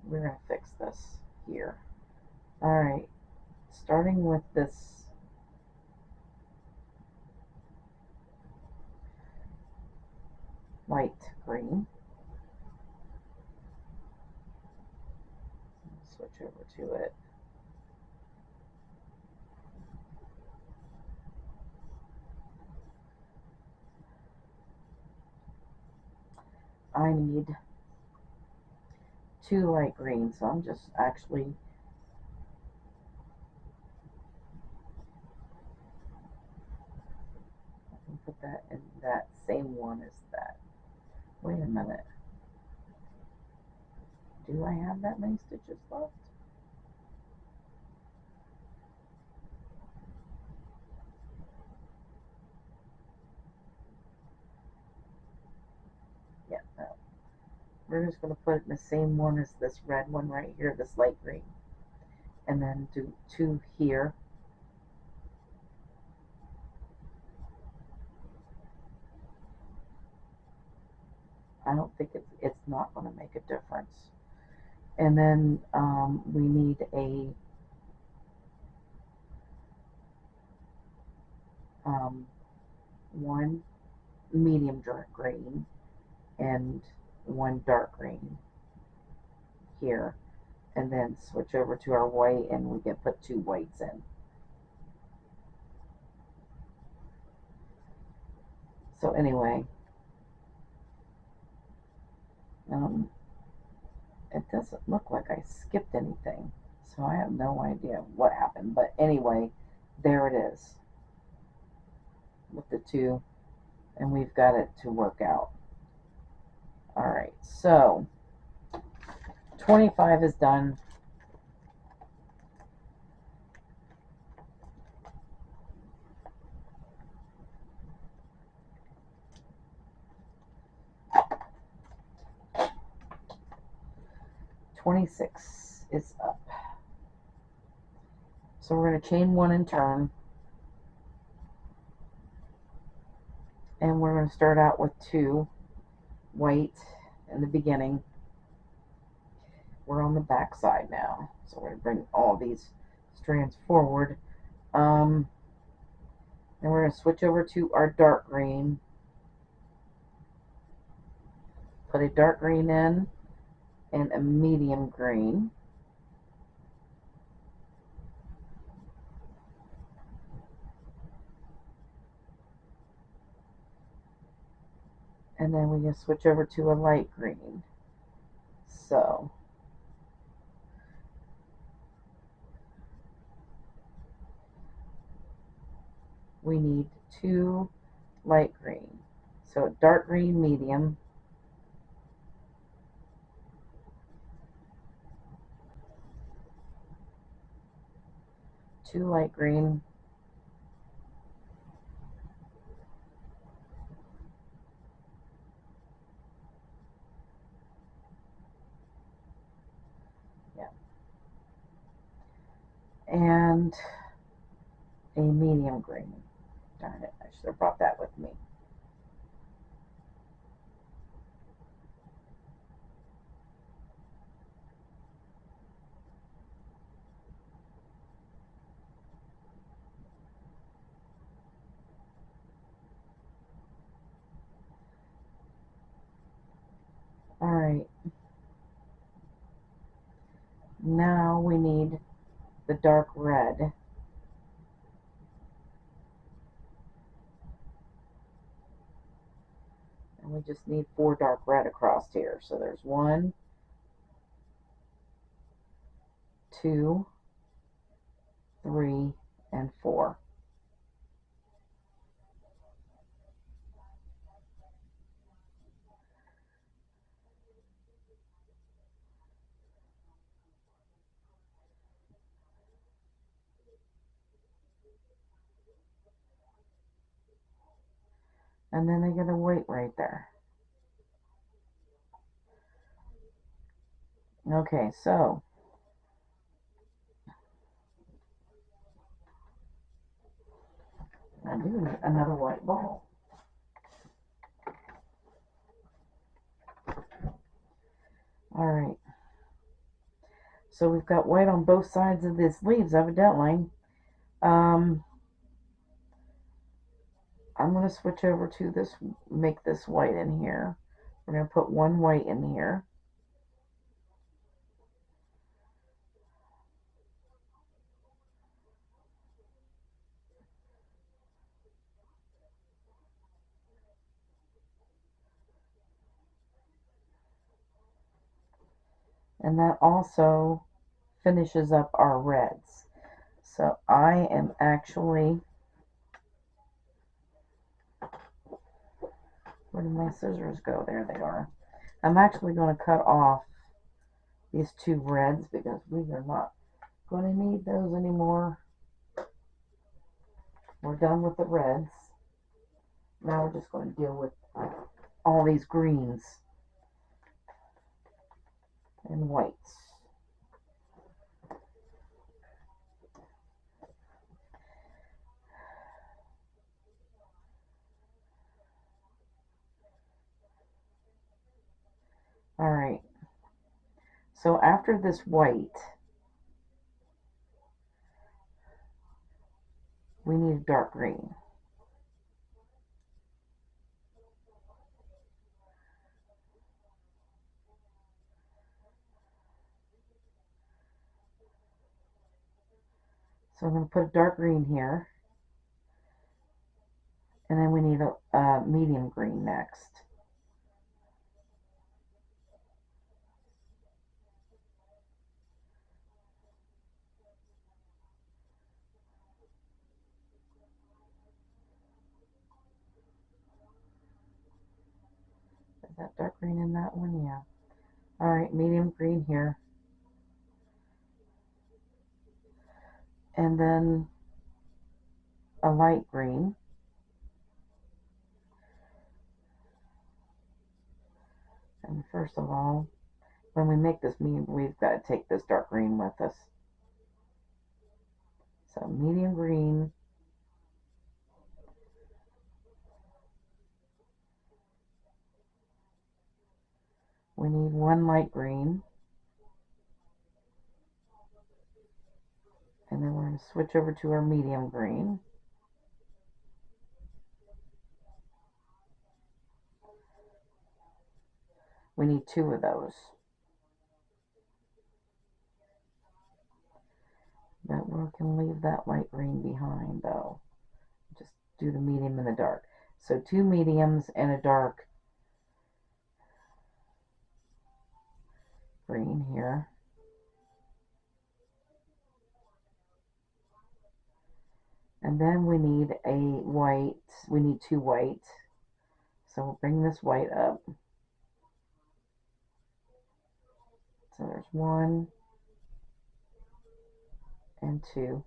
A: we're going to fix this here. Alright, starting with this light green. Switch over to it. I need 2 light greens, so I'm just actually put that in that same one as that. Wait a minute. Do I have that many stitches left? Yeah, no. We're just going to put it in the same one as this red one right here, this light green. And then do 2 here. I don't think it's not going to make a difference. And then we need a one medium dark green and one dark green here, and then switch over to our white, and we can put 2 whites in. So anyway, it doesn't look like I skipped anything, so I have no idea what happened, but anyway, there it is with the 2, and we've got it to work out. Alright, so 25 is done. $26 is up. So we're going to chain 1 and turn. And we're going to start out with 2 white in the beginning. We're on the back side now. So we're going to bring all these strands forward. Then we're going to switch over to our dark green. Put a dark green in and a medium green. And then we're going to switch over to a light green. So we need 2 light green. So dark green, medium. Two light green. Yeah. And a medium green. Darn it, I should have brought that with me. Alright. Now we need the dark red. And we just need 4 dark red across here. So there's 1, 2, 3, and 4. And then I get a white right there. Okay, so I do need another white ball. All right. So we've got white on both sides of these leaves, evidently. I'm going to switch over to this, make this white in here. We're going to put one white in here. And that also finishes up our reds. So I am actually, where did my scissors go? There they are. I'm actually going to cut off these two reds because we are not going to need those anymore. We're done with the reds. Now we're just going to deal with all these greens and whites. All right. So after this white, we need a dark green. So I'm going to put a dark green here. And then we need a medium green next. Is that dark green in that one? Yeah. All right, medium green here. And then a light green. And first of all, when we make this medium, we've got to take this dark green with us. So medium green. We need one light green. And then we're going to switch over to our medium green. We need two of those. But we can leave that light green behind though. Just do the medium and the dark. So two mediums and a dark green here. And then we need a white, we need two whites. So we'll bring this white up. So there's one and two.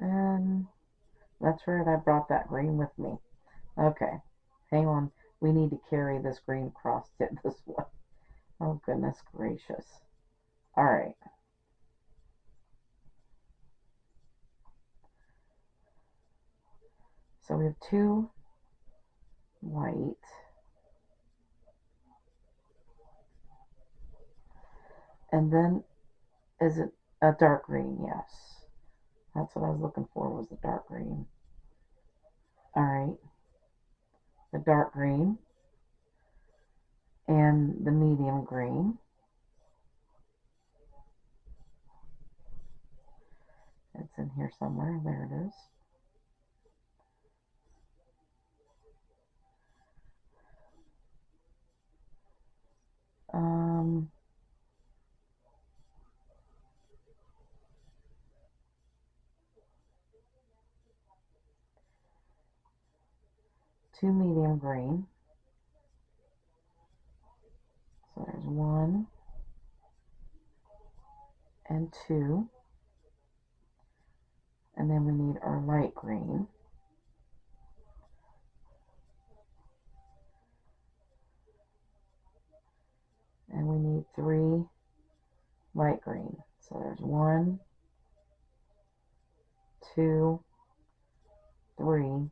A: And that's right, I brought that green with me. Okay, hang on. We need to carry this green across it this way. Oh, goodness gracious. All right. So we have two white. And then, is it a dark green? Yes. That's what I was looking for, was the dark green. All right. The dark green and the medium green. It's in here somewhere. There it is. Two medium green. So there's one and two. And then we need our light green. and we need 3 light green. So there's 1, 2, 3.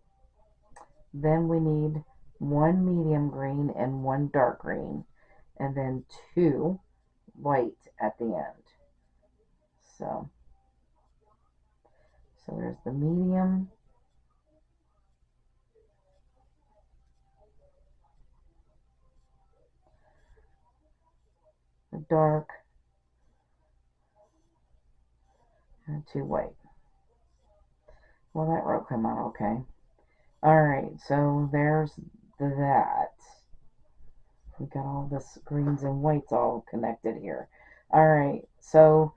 A: Then we need 1 medium green and 1 dark green, and then 2 white at the end. So there's the medium, the dark, and 2 white. Well, that row came out okay. Alright, so there's that. We got all this greens and whites all connected here. Alright, so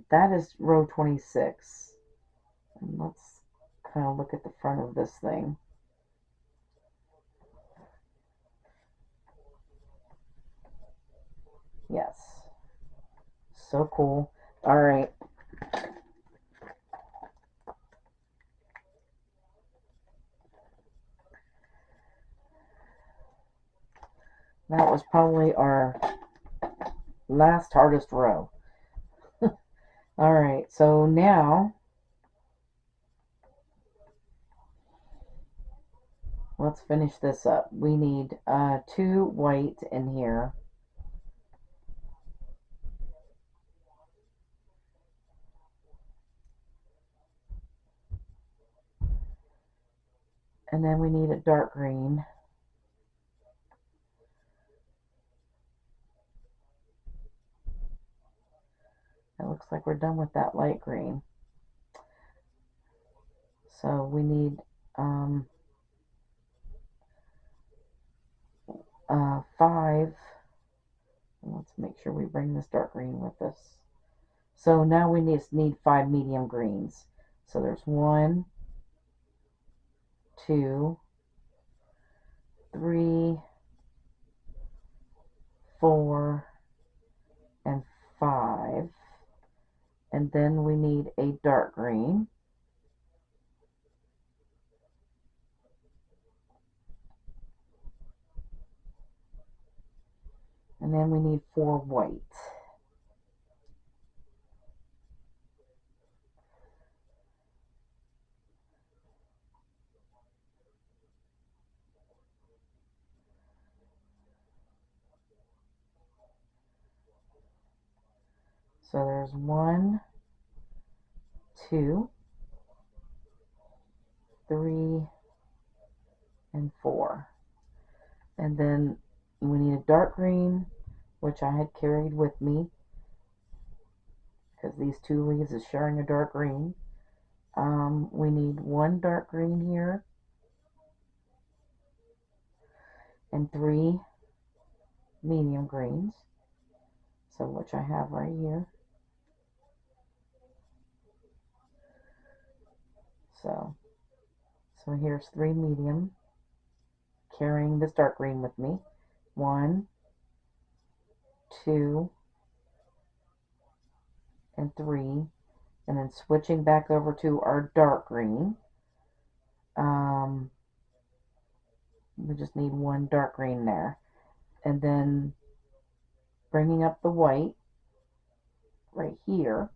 A: that is row 26. And let's kind of look at the front of this thing. Yes. So cool. Alright. That was probably our last hardest row. Alright, so now let's finish this up. We need 2 white in here. And then we need a dark green. It looks like we're done with that light green. So we need 5. Let's make sure we bring this dark green with us. So now we just need 5 medium greens. So there's 1, 2, 3, 4, and 5. And then we need a dark green. And then we need 4 white. So there's 1, 2, 3, and 4. And then we need a dark green, which I had carried with me because these 2 leaves is sharing a dark green. We need 1 dark green here and 3 medium greens, so which I have right here. So here's 3 medium, carrying this dark green with me. 1, 2, and 3, and then switching back over to our dark green. We just need 1 dark green there, and then bringing up the white right here.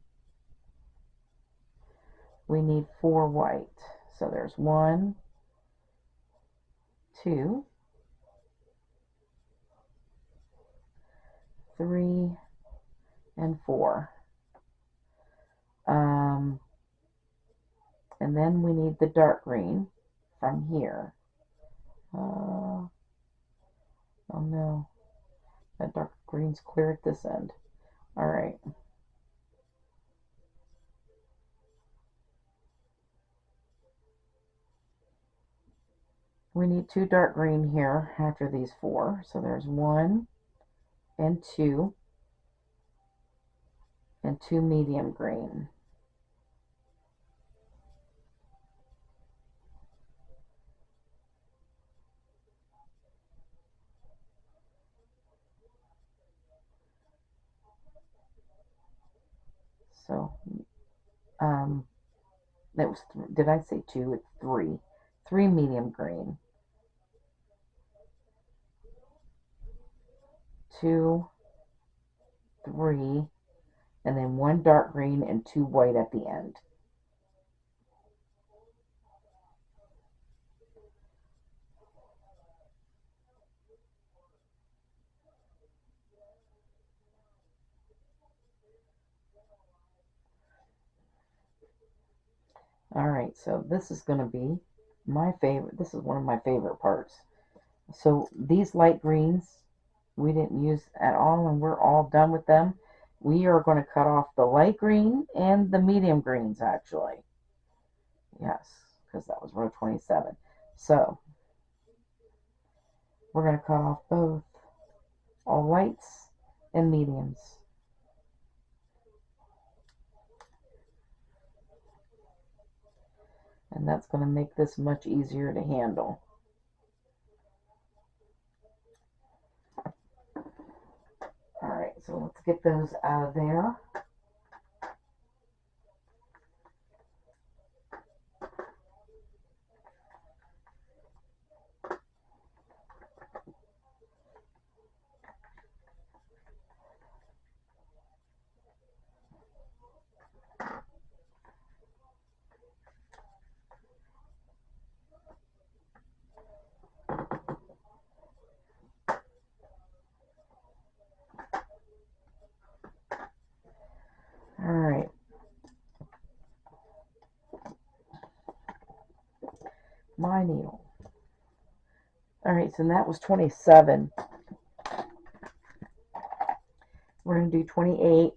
A: We need 4 white. So there's 1, 2, 3, and 4. And then we need the dark green from here. Oh no, that dark green's clear at this end. Alright. We need 2 dark green here after these 4. So there's 1 and 2 and 2 medium green. So that was did I say 2? It's 3. 3 medium green, 2, 3, and then 1 dark green and 2 white at the end. Alright, so this is going to be my favorite. This is one of my favorite parts. So these light greens we didn't use at all, and we're all done with them. We are going to cut off the light green and the medium greens, actually. Yes, because that was row 27. So we're going to cut off both, all lights and mediums. And that's going to make this much easier to handle. Alright, so let's get those out of there. Alright. My needle. Alright, so that was 27. We're going to do 28,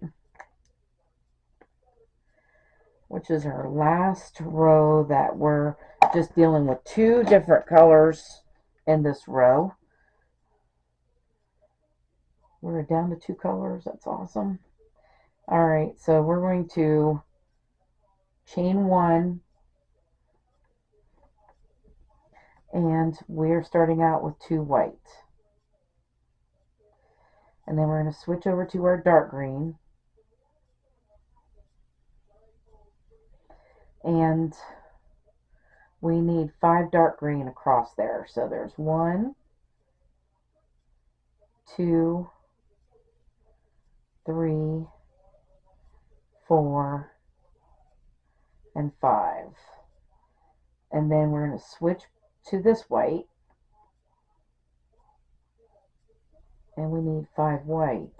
A: which is our last row that we're just dealing with 2 different colors in this row. We're down to 2 colors. That's awesome. Alright, so we're going to chain 1, and we're starting out with 2 white. And then we're going to switch over to our dark green. And we need 5 dark green across there. So there's 1, 2, 3, 4, and 5. And then we're going to switch to this white. And we need 5 white.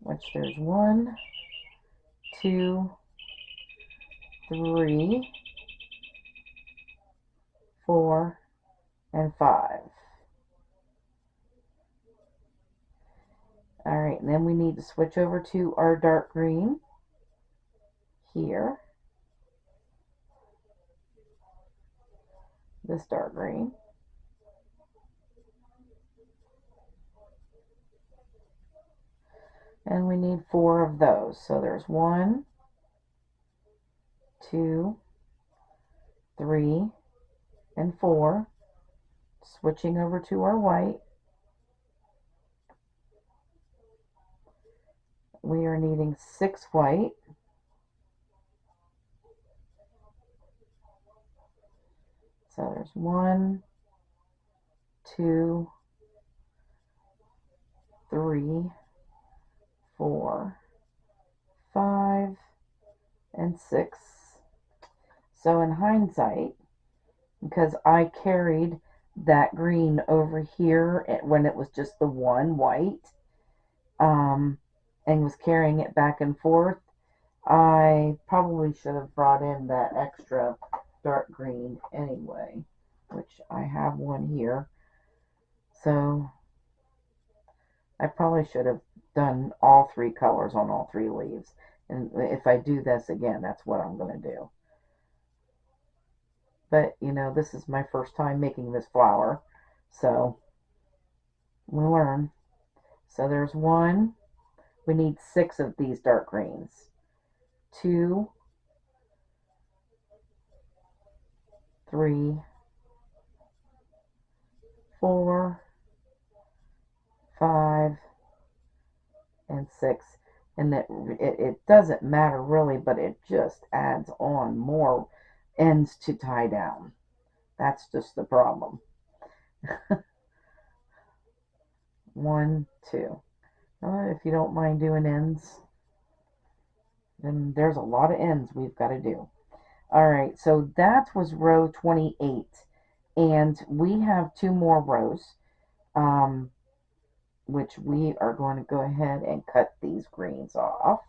A: Which there's 1, 2, 3, 4, and 5. Alright, and then we need to switch over to our dark green here. This dark green. And we need 4 of those. So there's 1, 2, 3, and 4. Switching over to our white. We are needing 6 white. So there's 1, 2, 3, 4, 5, and 6. So in hindsight, because I carried that green over here when it was just the 1 white, and was carrying it back and forth, I probably should have brought in that extra dark green anyway, which I have one here. So I probably should have done all 3 colors on all 3 leaves. And if I do this again, that's what I'm going to do. But, you know, this is my first time making this flower, so we'll learn. So there's 1. We need 6 of these dark greens. 2, 3, 4, 5, and 6. And it doesn't matter really, but it just adds on more ends to tie down. That's just the problem. 1, 2. If you don't mind doing ends, then there's a lot of ends we've got to do. All right, so that was row 28, and we have 2 more rows, which we are going to go ahead and cut these greens off,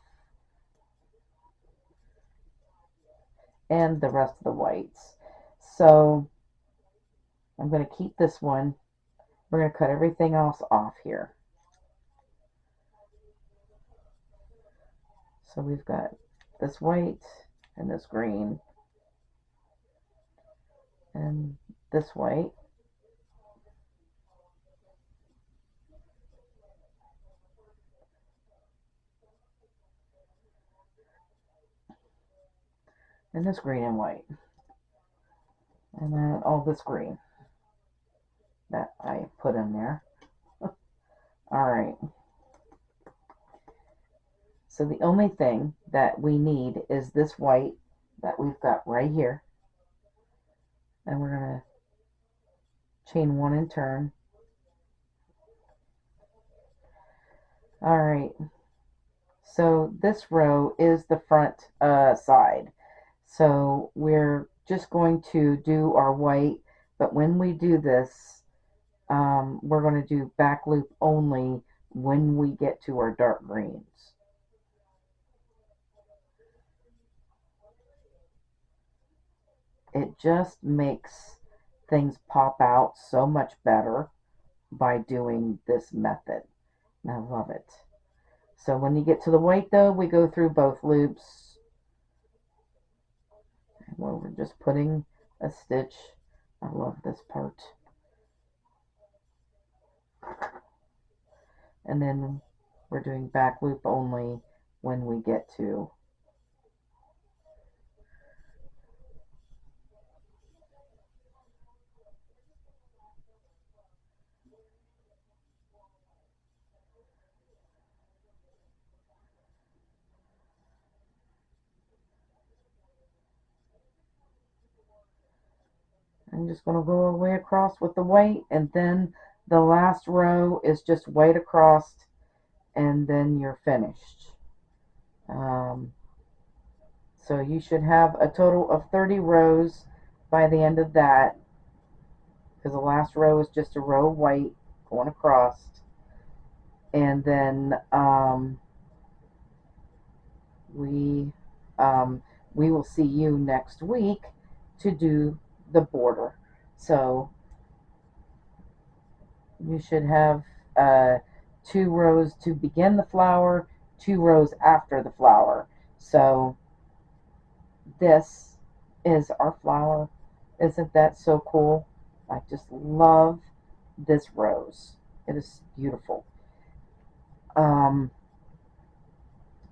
A: and the rest of the whites. So I'm going to keep this one. We're going to cut everything else off here. So we've got this white and this green and this white. And this green and white. And then all this green that I put in there. Alright. So the only thing that we need is this white that we've got right here. And we're going to chain 1 and turn. Alright. So this row is the front side. So we're just going to do our white, but when we do this, we're going to do back loop only when we get to our dark greens. It just makes things pop out so much better by doing this method. And I love it. So when you get to the white though, we go through both loops. And we're just putting a stitch. I love this part. And then we're doing back loop only when we get to I'm just going to go all the way across with the white, and then the last row is just white across, and then you're finished. So you should have a total of 30 rows by the end of that, because the last row is just a row of white going across, and then we will see you next week to do the border. So you should have 2 rows to begin the flower, 2 rows after the flower. So this is our flower. Isn't that so cool? I just love this rose. It is beautiful.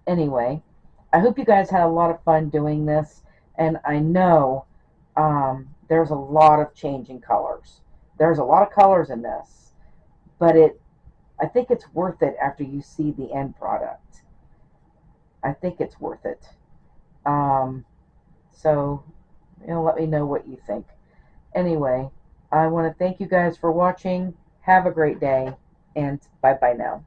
A: Anyway, I hope you guys had a lot of fun doing this, and I know there's a lot of changing colors. There's a lot of colors in this, but I think it's worth it after you see the end product. I think it's worth it. So, let me know what you think. Anyway, I want to thank you guys for watching. Have a great day, and bye-bye now.